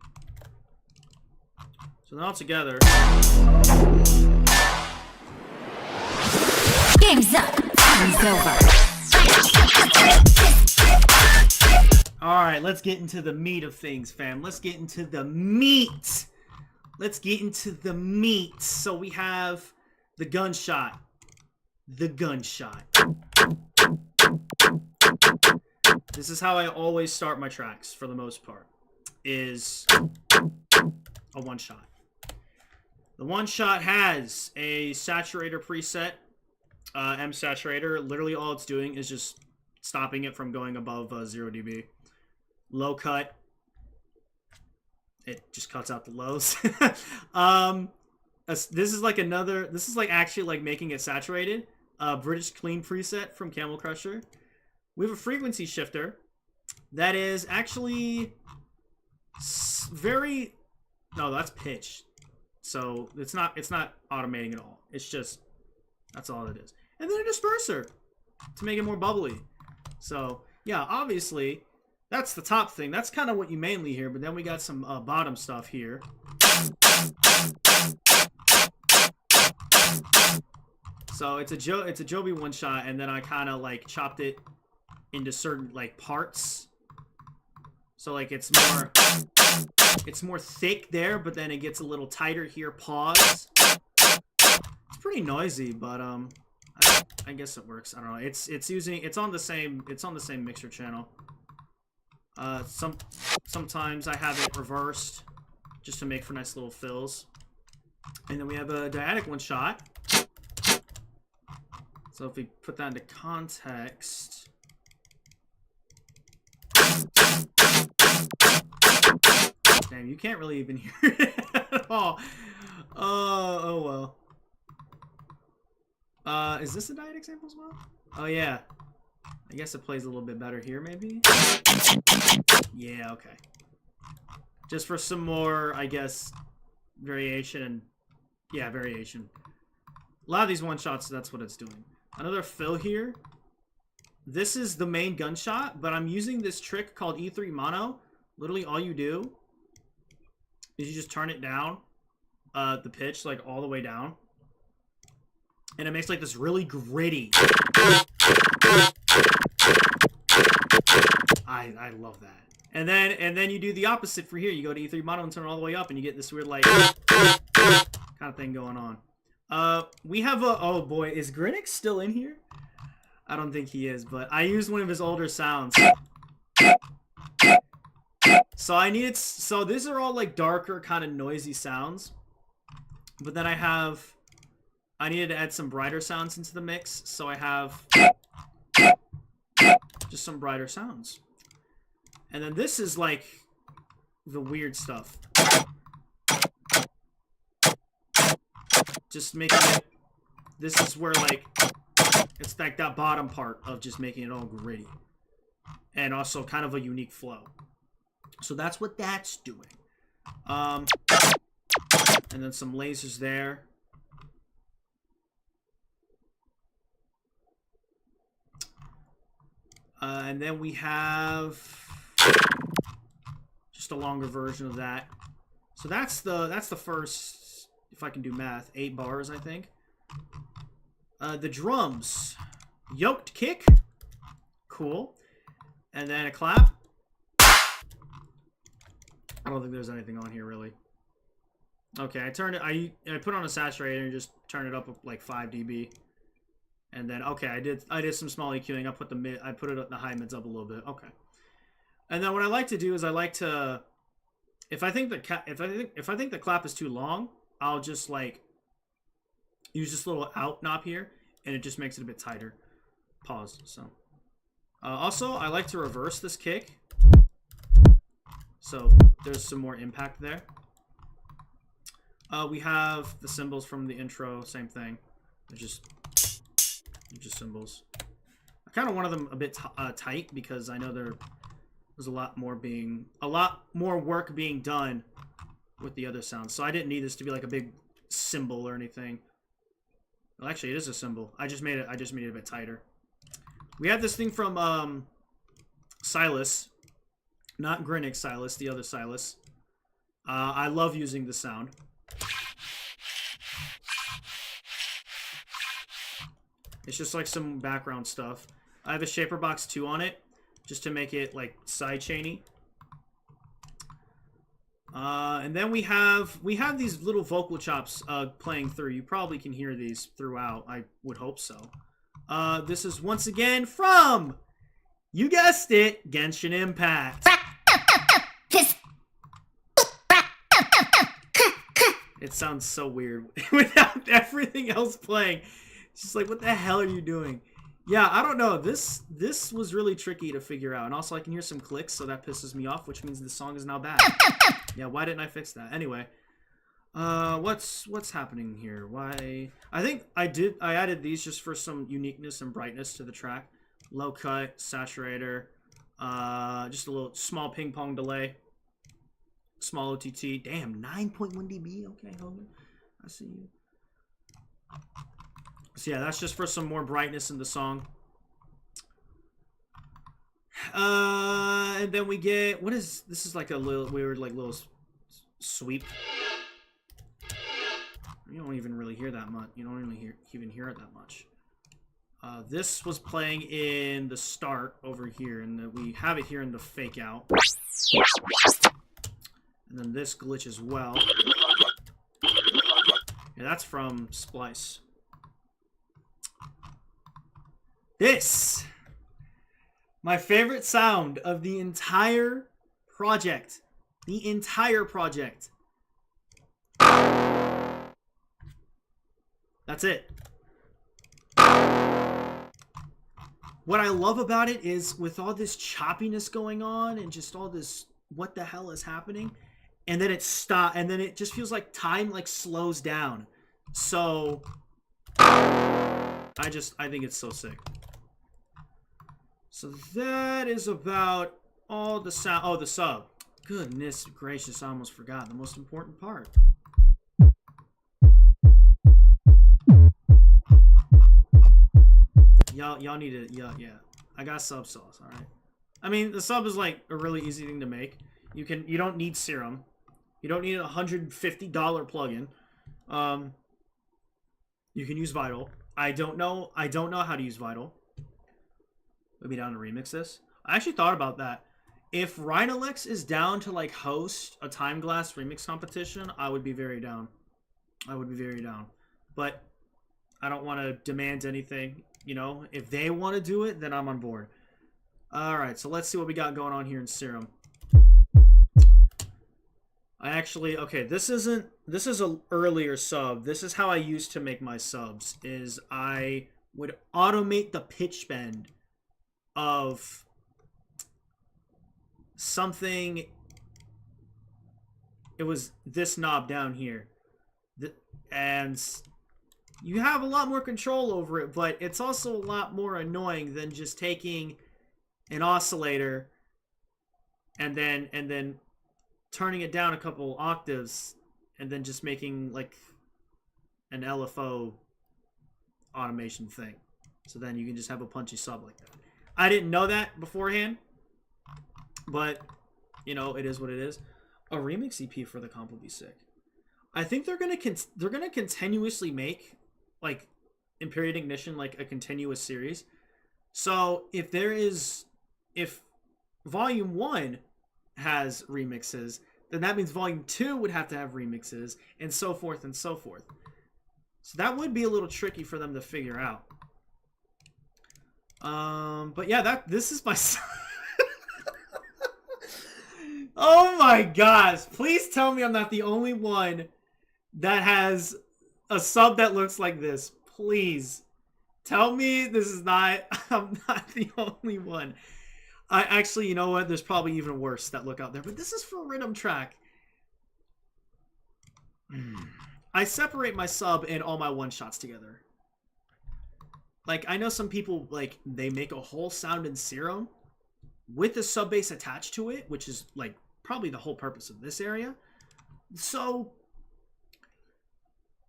So then all together. Game's up. Time's over. Alright, let's get into the meat of things, fam. Let's get into the meat. Let's get into the meat. So we have the gunshot. The gunshot. This is how I always start my tracks, for the most part. Is a one-shot. The one-shot has a saturator preset. M saturator. Literally all it's doing is just stopping it from going above 0 dB. Low cut. It just cuts out the lows. This is like another. This is like actually like making it saturated. British clean preset from Camel Crusher. We have a frequency shifter that is actually very. No, that's pitch. So it's not automating at all. It's just that's all it is. And then a disperser to make it more bubbly. So yeah, obviously. That's the top thing. That's kind of what you mainly hear, but then we got some bottom stuff here. So it's a Joby one shot, and then I kind of like chopped it into certain like parts. So like it's more thick there, but then it gets a little tighter here. Pause. It's pretty noisy, but I guess it works. I don't know. It's on the same mixer channel. Sometimes I have it reversed just to make for nice little fills. And then we have a dyadic one shot. So if we put that into context. Damn, you can't really even hear it at all. Oh well. Is this a dyadic sample as well? Oh yeah. I guess it plays a little bit better here, maybe? Yeah, okay. Just for some more, I guess, variation and... Yeah, variation. A lot of these one-shots, that's what it's doing. Another fill here. This is the main gunshot, but I'm using this trick called E3 Mono. Literally all you do is you just turn it down, the pitch, like, all the way down. And it makes, like, this really gritty... I love that. And then you do the opposite for here. You go to E3 mono and turn it all the way up, and you get this weird like kind of thing going on. We have a oh boy, is Grinix still in here? I don't think he is, but I used one of his older sounds. So these are all like darker, kind of noisy sounds. But then I needed to add some brighter sounds into the mix, so I have just some brighter sounds. And then this is like the weird stuff. Just making it, this is where like, it's like that bottom part of just making it all gritty. And also kind of a unique flow. So that's what that's doing. And then some lasers there. And then we have just a longer version of that. So that's the first, if I can do math, 8 bars, I think. The drums, yoked kick, cool, and then a clap. I don't think there's anything on here really. Okay, I turned it. I put on a saturator and just turn it up like 5 dB. And then okay, I did some small EQing. I put the high mids up a little bit. Okay. And then what I like to do is I like to, if I think the clap is too long, I'll just like use this little out knob here, and it just makes it a bit tighter. Pause. So also I like to reverse this kick, so there's some more impact there. We have the cymbals from the intro, same thing. They're just cymbals. I kind of wanted them a bit tight because I know there's a lot more work being done with the other sounds. So I didn't need this to be like a big cymbal or anything. Well, actually, it is a cymbal. I just made it a bit tighter. We have this thing from Silas, not Grinnick Silas, the other Silas. I love using the sound. It's just like some background stuff. I have a shaper box 2 on it, just to make it like sidechainy. And then we have these little vocal chops playing through. You probably can hear these throughout. I would hope so. This is once again from, you guessed it, Genshin Impact. It sounds so weird without everything else playing. It's just like, what the hell are you doing? Yeah, I don't know. This was really tricky to figure out. And also I can hear some clicks, so that pisses me off, which means the song is now bad. Yeah, why didn't I fix that? Anyway, what's happening here? Why? I think I added these just for some uniqueness and brightness to the track. Low cut, saturator, just a little small ping pong delay. Small OTT. Damn, 9.1 dB. Okay, Hogan. I see you. So yeah, that's just for some more brightness in the song. And then we get, what is, this is like a little weird, like little sweep. You don't even really hear that much. You don't really even hear it that much. This was playing in the start over here, and we have it here in the fake out. And then this glitch as well. Yeah, that's from Splice. This, my favorite sound of the entire project. The entire project. That's it. What I love about it is with all this choppiness going on and just all this, what the hell is happening? And then it stops, and then it just feels like time like slows down. So I think it's so sick. So that is about all the sound. Oh, the sub. Goodness gracious, I almost forgot the most important part. Y'all need to, yeah. I got sub sauce, all right. I mean, the sub is like a really easy thing to make. You don't need serum. You don't need a $150 plugin. You can use Vital. I don't know how to use Vital. Maybe down to remix this. I actually thought about that. If Reinelex is down to like host a Timeglass remix competition, I would be very down. But I don't want to demand anything. You know, if they want to do it, then I'm on board. All right, so let's see what we got going on here in Serum. Okay, this is an earlier sub. This is how I used to make my subs, is I would automate the pitch bend of something. It was this knob down here. And you have a lot more control over it, but it's also a lot more annoying than just taking an oscillator and then turning it down a couple octaves and then just making like an LFO automation thing. So then you can just have a punchy sub like that. I didn't know that beforehand, but you know, it is what it is. A remix EP for the comp would be sick. I think they're gonna continuously make like Imperial Ignition like a continuous series. So if Volume 1 has remixes, then that means Volume 2 would have to have remixes, and so forth and so forth. So that would be a little tricky for them to figure out. But yeah, this is my Oh my gosh, please tell me I'm not the only one that has a sub that looks like this. Please tell me this is not, I'm not the only one. I actually, you know what? There's probably even worse that look out there, but this is for Rhythm Track. I separate my sub and all my one shots together. Like, I know some people, like, they make a whole sound in Serum with the sub bass attached to it, which is, like, probably the whole purpose of this area. So,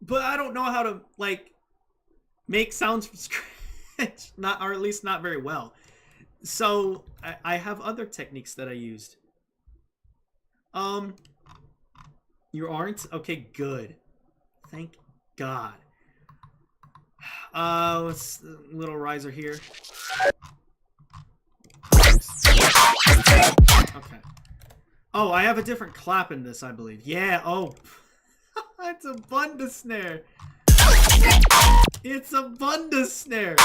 but I don't know how to, like, make sounds from scratch. Or at least not very well. So I have other techniques that I used. You aren't? Okay, good. Thank God. Let's little riser here. Okay. Oh, I have a different clap in this, I believe. Yeah, oh. It's a bunda snare. It's a bunda snare.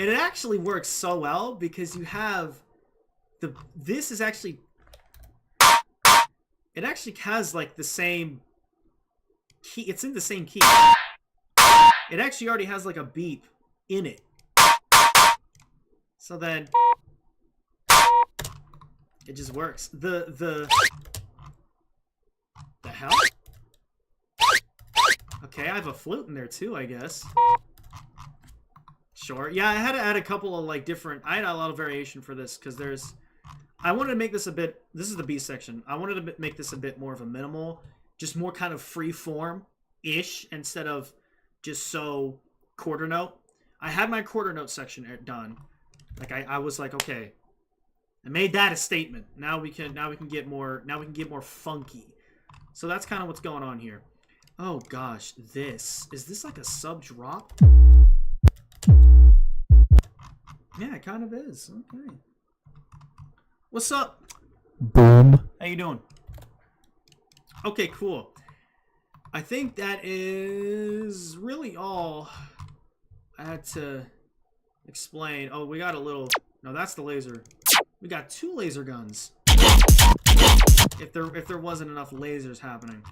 And it actually works so well because you have this is actually, it actually has like the same key. It's in the same key. It actually already has like a beep in it. So then it just works. The hell? Okay, I have a flute in there too, I guess. Sure. Yeah, I had to add a couple of like different. I had a lot of variation for this because there's. I wanted to make this a bit. This is the B section. I wanted to make this a bit more of a minimal, just more kind of free form ish instead of just so quarter note. I had my quarter note section done. Like I was like, okay, I made that a statement. Now we can get more. Now we can get more funky. So that's kind of what's going on here. Oh gosh, is this like a sub drop? Yeah, it kind of is. Okay. What's up? Boom. How you doing? Okay, cool. I think that is really all I had to explain. Oh, we got a little. No, that's the laser. We got 2 laser guns. If there wasn't enough lasers happening.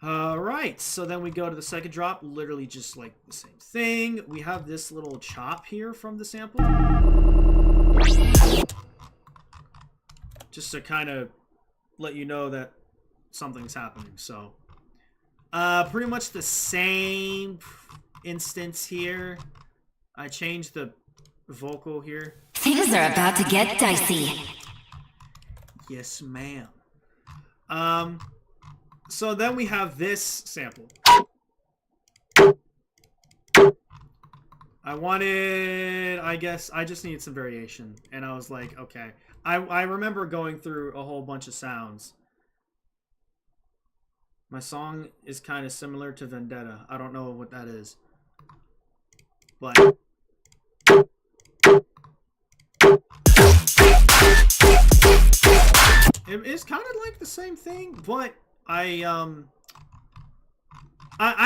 Alright, so then we go to the second drop, literally just like the same thing. We have this little chop here from the sample. Just to kind of let you know that something's happening, so. Pretty much the same instance here. I changed the vocal here. Things are about to get dicey. Yes, ma'am. So then we have this sample. I guess, I just needed some variation. And I was like, okay. I remember going through a whole bunch of sounds. My song is kind of similar to Vendetta. I don't know what that is. But it is kind of like the same thing, but I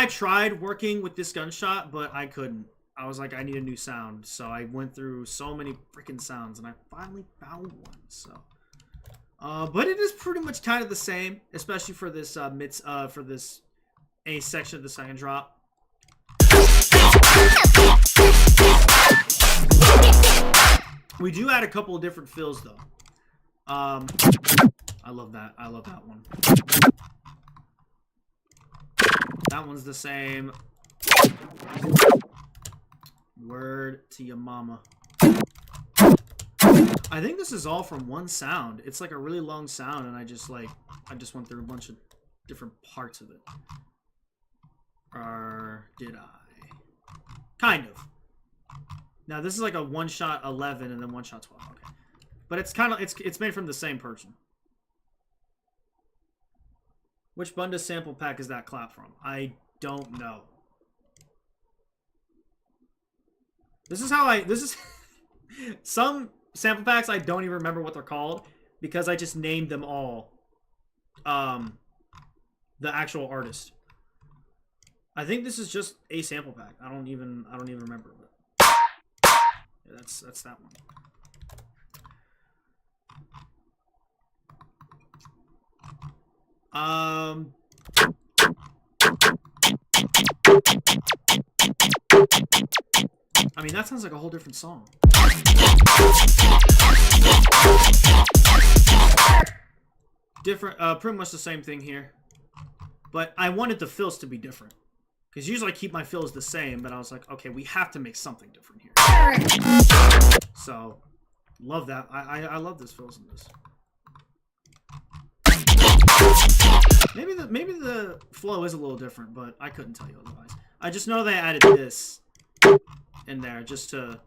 tried working with this gunshot, but I couldn't. I was like, I need a new sound, so I went through so many freaking sounds, and I finally found one. So, but it is pretty much kind of the same, especially for this for this A section of the second drop. We do add a couple of different fills, though. I love that. I love that one. That one's the same. Word to your mama. I think this is all from one sound. It's like a really long sound, and I just went through a bunch of different parts of it. Or did I? Kind of. Now this is like a one shot 11 and then one shot 12. Okay, but it's kind of it's made from the same person. Which Bunda sample pack is that clap from? I don't know. This is some sample packs I don't even remember what they're called because I just named them all the actual artist. I think this is just a sample pack. I don't even remember, but yeah, that's that one. I mean, that sounds like a whole different song. Different, pretty much the same thing here. But I wanted the fills to be different. Because usually I keep my fills the same, but I was like, okay, we have to make something different here. So, love that. I love this fills in this. Maybe the flow is a little different, but I couldn't tell you otherwise. I just know they added this in there just to...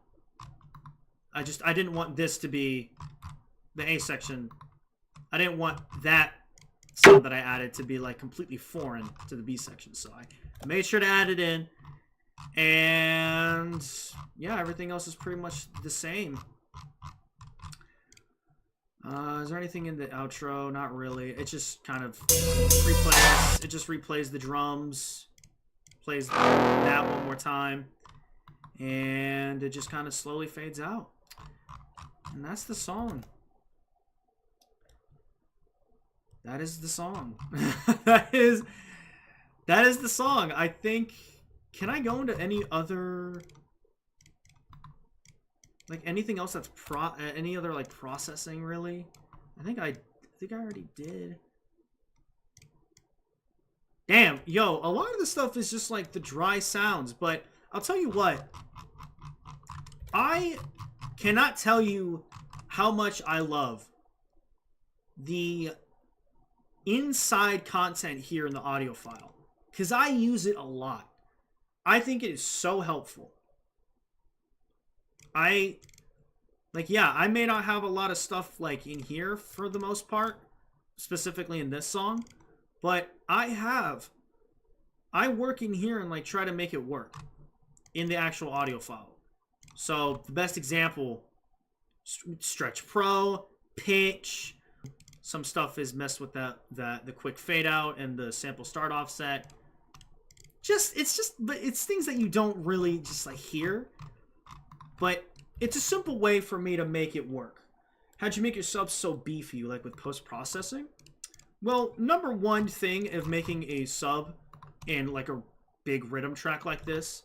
I didn't want this to be the A section. I didn't want that sub that I added to be like completely foreign to the B section. So I made sure to add it in. And yeah, everything else is pretty much the same. Is there anything in the outro? Not really. It just kind of replays. It just replays the drums, plays that one more time, and it just kind of slowly fades out. And that's the song. That is the song. that is the song. I think. Can I go into any other? Like anything else that's any other like processing really? I think I already did. Damn, yo, a lot of the stuff is just like the dry sounds, but I'll tell you what. I cannot tell you how much I love the inside content here in the audio file, because I use it a lot. I think it is so helpful. I may not have a lot of stuff like in here for the most part, specifically in this song, but I work in here and like try to make it work in the actual audio file. So the best example, Stretch Pro, pitch, some stuff is messed with the quick fade out and the sample start offset. But it's things that you don't really just like hear. But it's a simple way for me to make it work. How'd you make your subs so beefy, like with post-processing? Well, number one thing of making a sub in like a big rhythm track like this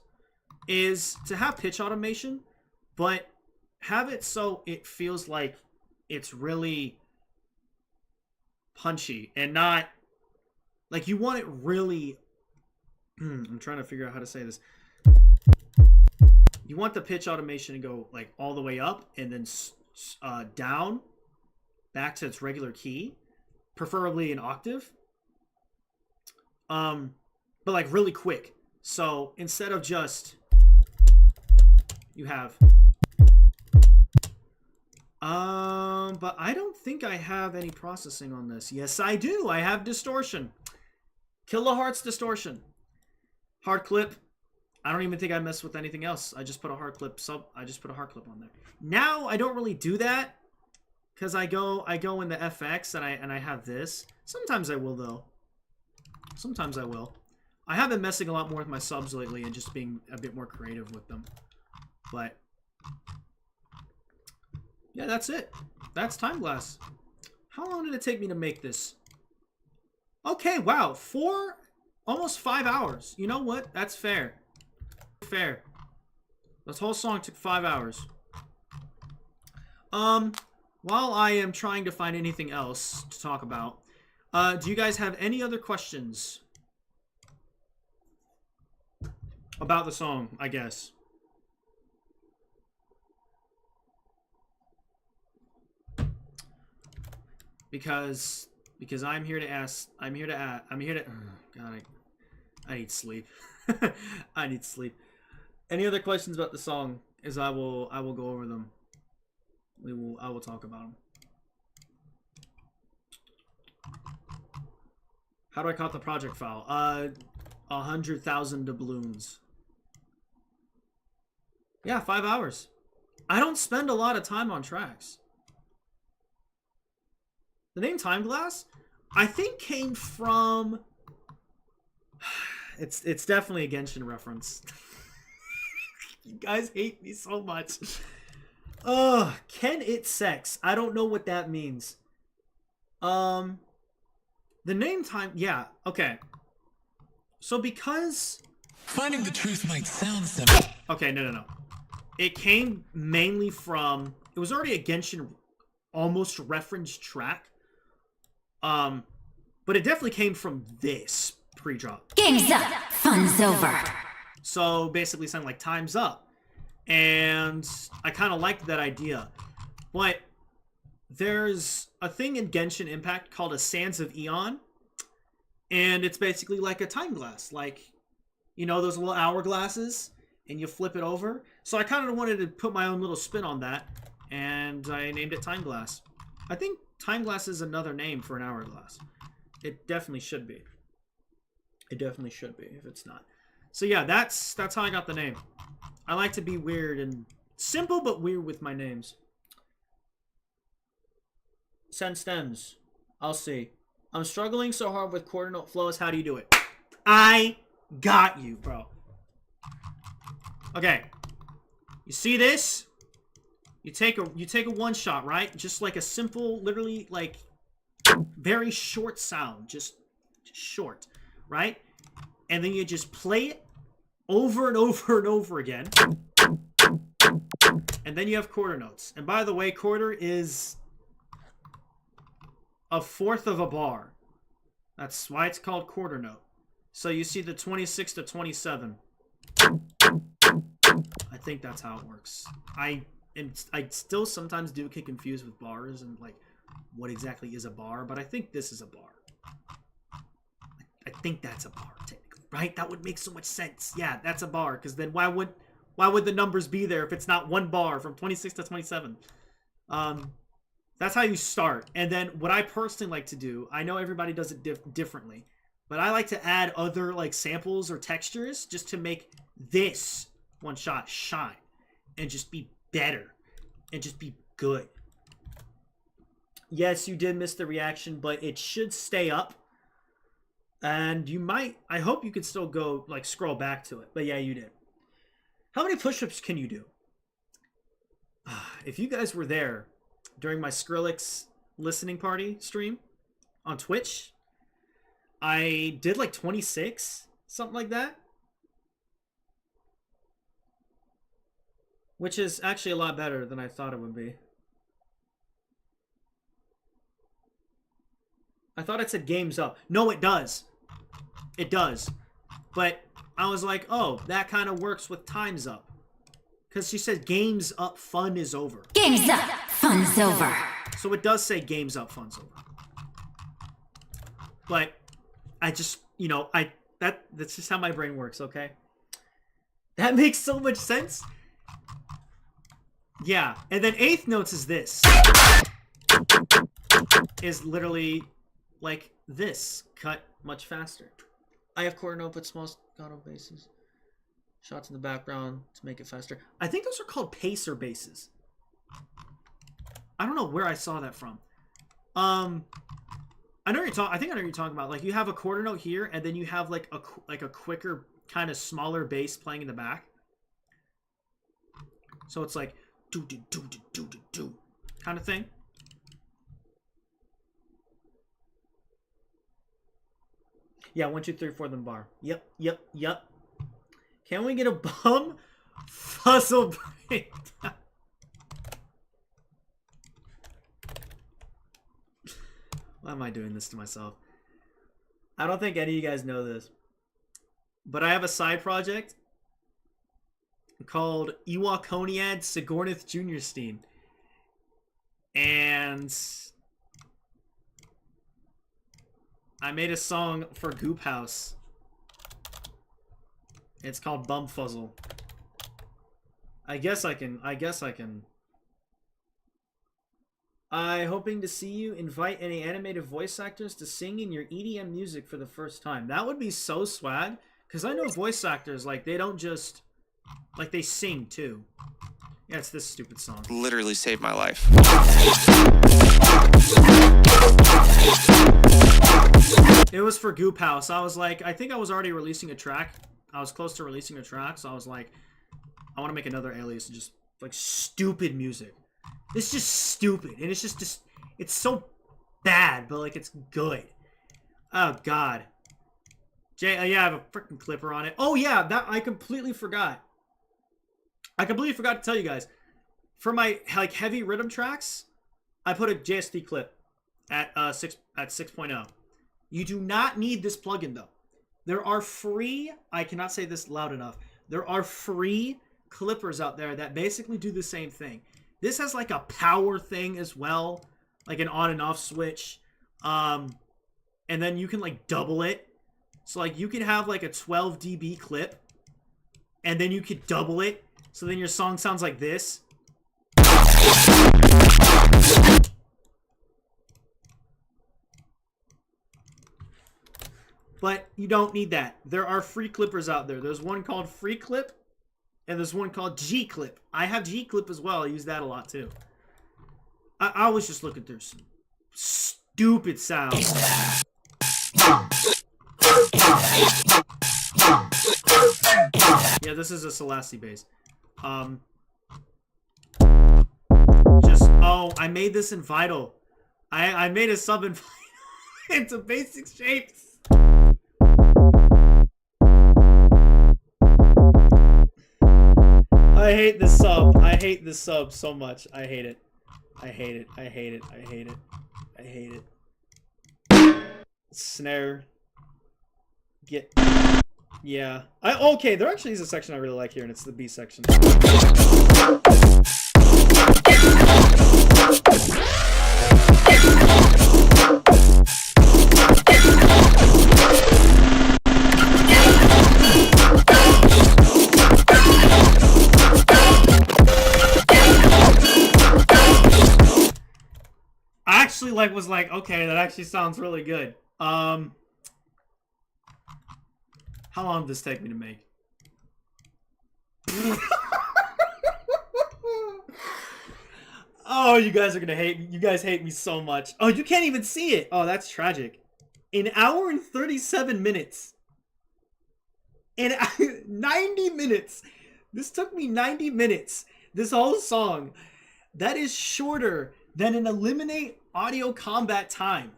is to have pitch automation, but have it so it feels like it's really punchy and not like you want it really... I'm trying to figure out how to say this. You want the pitch automation to go like all the way up and then down back to its regular key, preferably an octave. But like really quick. So instead of just you have but I don't think I have any processing on this. Yes, I do. I have distortion. Kilohertz distortion. Hard clip. I don't even think I messed with anything else. I just put a hard clip I just put a hard clip on there. Now I don't really do that because I go in the FX and I have this. Sometimes I will though. Sometimes I will. I have been messing a lot more with my subs lately and just being a bit more creative with them. But yeah, that's it. That's Timeglass. How long did it take me to make this? Okay, wow. Almost 5 hours. You know what? That's fair. Fair. This whole song took 5 hours. While I am trying to find anything else to talk about, do you guys have any other questions about the song, I guess? Because I'm here to ask. Oh, God, I need sleep. I need sleep. Any other questions about the song? Is I will go over them. I will talk about them. How do I count the project file? 100,000 doubloons. Yeah, 5 hours. I don't spend a lot of time on tracks. The name Timeglass, I think, came from... It's definitely a Genshin reference. You guys hate me so much. Ugh, can it sex? I don't know what that means. The name yeah, okay. So because... Finding the truth might sound simple. Okay, no. It came mainly from... It was already a Genshin almost referenced track. But it definitely came from this pre-drop. Game's up. Fun's over. So basically something like time's up. And I kind of liked that idea. But there's a thing in Genshin Impact called a Sands of Eon. And it's basically like a time glass. Like, you know those little hourglasses? And you flip it over? So I kind of wanted to put my own little spin on that, and I named it Timeglass. I think Timeglass is another name for an hourglass. It definitely should be. It definitely should be if it's not. So yeah, that's how I got the name. I like to be weird and simple but weird with my names. Send stems. I'll see. I'm struggling so hard with quarter note flows. How do you do it? I got you, bro. Okay. You see this? You take a one shot, right? Just like a simple, literally like very short sound, just short, right? And then you just play it over and over and over again. And then you have quarter notes. And by the way, quarter is a fourth of a bar. That's why it's called quarter note. So you see the 26 to 27. I think that's how it works. I still sometimes do get confused with bars and like what exactly is a bar, but I think this is a bar. I think that's a bar technically, right? That would make so much sense. Yeah, that's a bar, because then why would the numbers be there if it's not one bar from 26 to 27? That's how you start. And then what I personally like to do, I know everybody does it differently, but I like to add other like samples or textures just to make this one shot shine and just be better and just be good. Yes, you did miss the reaction, but it should stay up. And you might, I hope you could still go like scroll back to it. But yeah, you did. How many push-ups can you do? If you guys were there during my Skrillex listening party stream on Twitch, I did like 26, something like that. Which is actually a lot better than I thought it would be. I thought it said games up. No, it does. It does. But I was like, oh, that kind of works with time's up. Because she said games up, fun is over. Game's up, fun's over. So it does say games up, fun's over. But I just, you know, that's just how my brain works, okay? That makes so much sense. Yeah, and then eighth notes is this. Is literally like this, cut much faster. I have quarter note, but small staccato basses. Shots in the background to make it faster. I think those are called pacer basses. I don't know where I saw that from. I know you're talking. I think I know what you're talking about. Like you have a quarter note here, and then you have like a quicker, kind of smaller bass playing in the back. So it's like do do do do do do do kind of thing. Yeah, 1, 2, 3, 4 then bar. Yep, yep, yep. Can we get a bum fuzzle breakdown? Why am I doing this to myself? I don't think any of you guys know this, but I have a side project called Ewokoniad Sigornith Junior Steam. And I made a song for Goop House. It's called Bumfuzzle. I guess I can. I hoping to see you invite any animated voice actors to sing in your EDM music for the first time. That would be so swag. Because I know voice actors, like, they don't just... Like, they sing, too. Yeah, it's this stupid song. Literally saved my life. It was for Goop House. I was like, I think I was already releasing a track. I was close to releasing a track, so I was like, I want to make another alias and just, like, stupid music. It's just stupid, and it's just, it's so bad, but, like, it's good. Oh, God. Yeah, I have a freaking clipper on it. Oh, yeah, that, I completely forgot. I completely forgot to tell you guys. For my, like, heavy rhythm tracks, I put a JSD clip at 6.0. You do not need this plugin, though. There are free, I cannot say this loud enough, there are free clippers out there that basically do the same thing. This has like a power thing as well, like an on and off switch. And then you can like double it. So like you can have like a 12 dB clip, and then you could double it So then your song sounds like this. But you don't need that. There are free clippers out there. There's one called Free Clip, and there's one called G Clip. I have G Clip as well. I use that a lot too. I was just looking through some stupid sounds. Yeah, this is a Selassie bass. I made this in Vital. I made a sub in Vital into basic shapes. I hate this sub. I hate this sub so much. I hate it. I hate it. I hate it. I hate it. I hate it. Snare. Get. Yeah. Okay, there actually is a section I really like here, and it's the B section. I actually was like, okay, that actually sounds really good. How long did this take me to make? Oh, you guys are gonna hate me. You guys hate me so much. Oh, you can't even see it. Oh, that's tragic. An hour and 37 minutes. And 90 minutes. This took me 90 minutes. This whole song. That is shorter than an Eliminate audio combat time.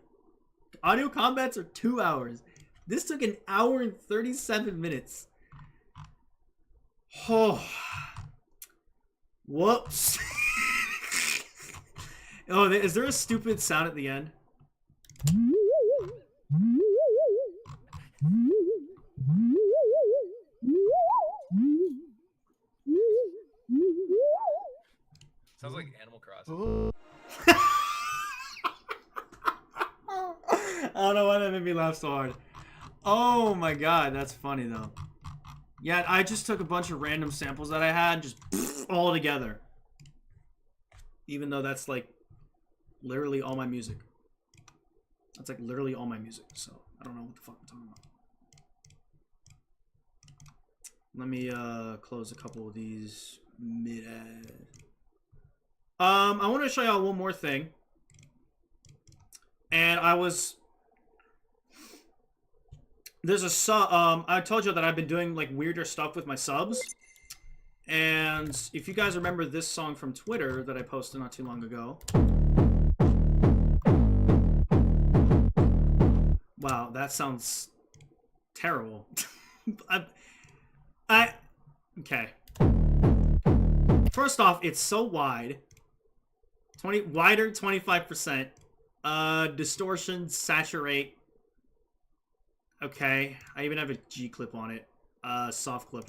Audio combats are 2 hours. This took an hour and 37 minutes. Oh. Whoops. Oh, is there a stupid sound at the end? Sounds like Animal Crossing. I don't know why that made me laugh so hard. Oh my god, that's funny though. Yeah, I just took a bunch of random samples that I had, just all together. Even though that's like literally all my music. That's like literally all my music, so I don't know what the fuck I'm talking about. Let me close a couple of these mid-ad. I want to show y'all one more thing. And there's a sub, I told you that I've been doing like weirder stuff with my subs. And if you guys remember this song from Twitter that I posted not too long ago. Wow, that sounds terrible. Okay. First off, it's so wide. Wider, 25%. Distortion, saturate. Okay. I even have a G clip on it. Soft clip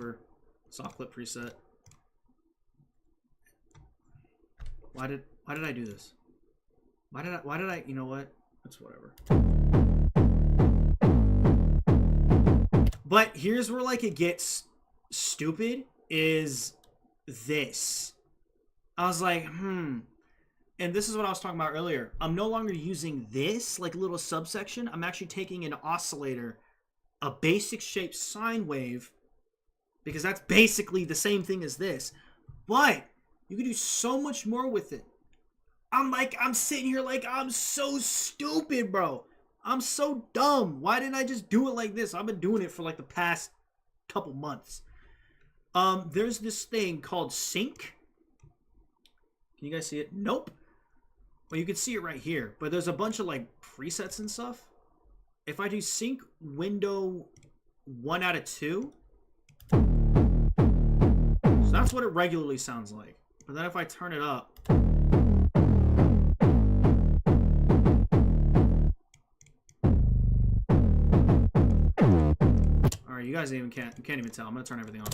preset. Why did I do this? Why did I, you know what? It's whatever. But here's where like it gets stupid is this. I was like, and this is what I was talking about earlier. I'm no longer using this like little subsection. I'm actually taking an oscillator, a basic shaped sine wave, because that's basically the same thing as this. But you can do so much more with it. I'm sitting here like I'm so stupid, bro. I'm so dumb. Why didn't I just do it like this? I've been doing it for like the past couple months. There's this thing called sync. Can you guys see it? Nope. Well, you can see it right here, but there's a bunch of like presets and stuff. If I do sync window 1 out of 2, so that's what it regularly sounds like. But then if I turn it up, all right, you guys can't even tell. I'm gonna turn everything on.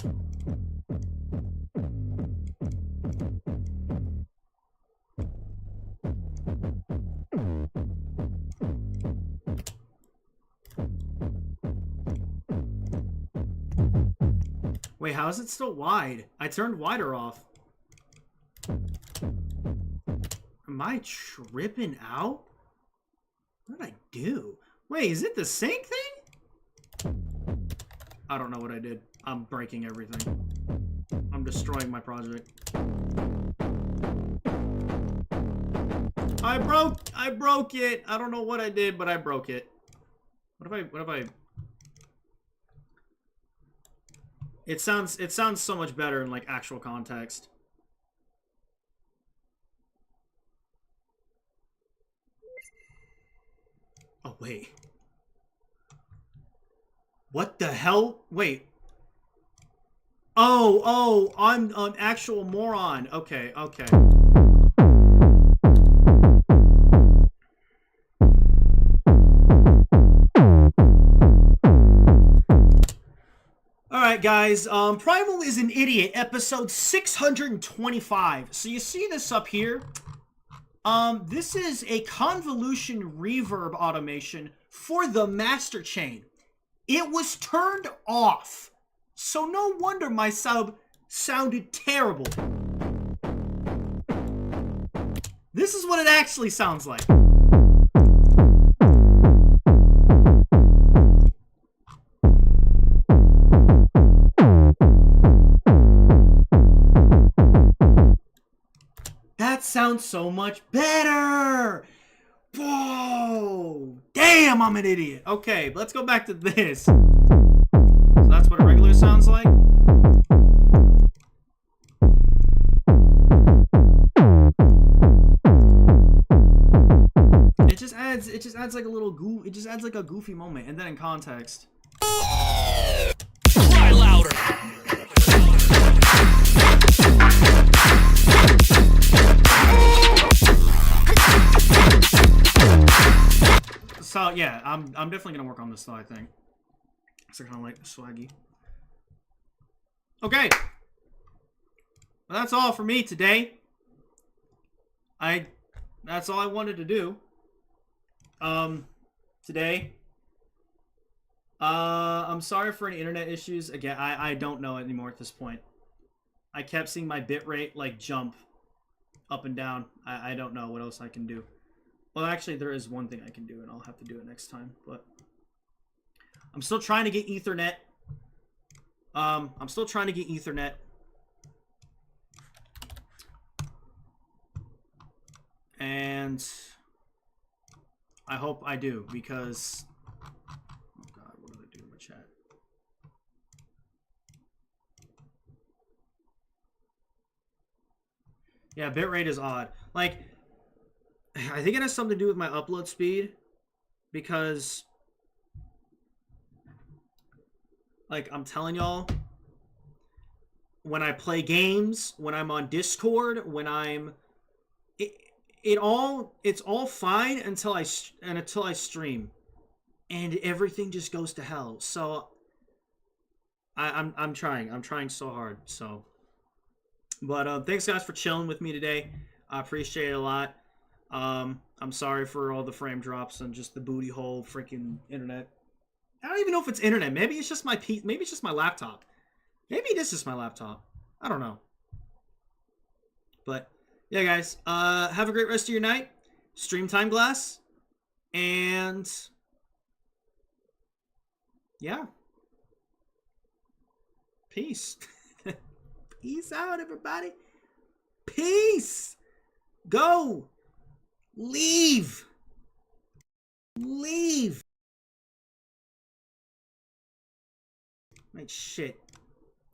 Wait, how is it still wide? I turned wider off. Am I tripping out? What did I do? Wait, is it the sync thing? I don't know what I did. I'm breaking everything. I'm destroying my project. I broke it. I don't know what I did, but I broke it. What if I It sounds so much better in like actual context. Oh wait. What the hell? Wait. Oh, I'm an actual moron. Okay. Alright guys, Primal is an Idiot, episode 625. So you see this up here? This is a convolution reverb automation for the master chain. It was turned off, so no wonder my sub sounded terrible. This is what it actually sounds like. That sounds so much better! Whoa! Damn, I'm an idiot. Okay, let's go back to this. So that's what a regular sounds like? It just adds like a little it just adds like a goofy moment, and then in context. Cry louder. So yeah, I'm definitely gonna work on this though, I think. So kind of like swaggy. Okay. Well, that's all for me today. That's all I wanted to do. Today. I'm sorry for any internet issues. Again, I don't know anymore at this point. I kept seeing my bitrate like jump up and down. I don't know what else I can do. Well, actually, there is one thing I can do, and I'll have to do it next time. But I'm still trying to get Ethernet. I'm still trying to get Ethernet. And I hope I do, because... Oh, God, what did I do in my chat? Yeah, bitrate is odd. Like... I think it has something to do with my upload speed, because, like, I'm telling y'all, when I play games, when I'm on Discord, when I'm, it's all fine until I stream, and everything just goes to hell. So I'm trying so hard. So, but thanks guys for chilling with me today. I appreciate it a lot. I'm sorry for all the frame drops and just the booty hole freaking internet. I don't even know if it's internet. Maybe it's just my maybe it's just my laptop. Maybe it is just my laptop. I don't know. But yeah, guys, have a great rest of your night. Stream Timeglass. And yeah. Peace. Peace out, everybody. Peace. Go. Leave! Leave! Wait, shit.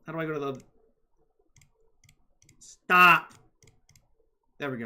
How do I go to the... Stop! There we go.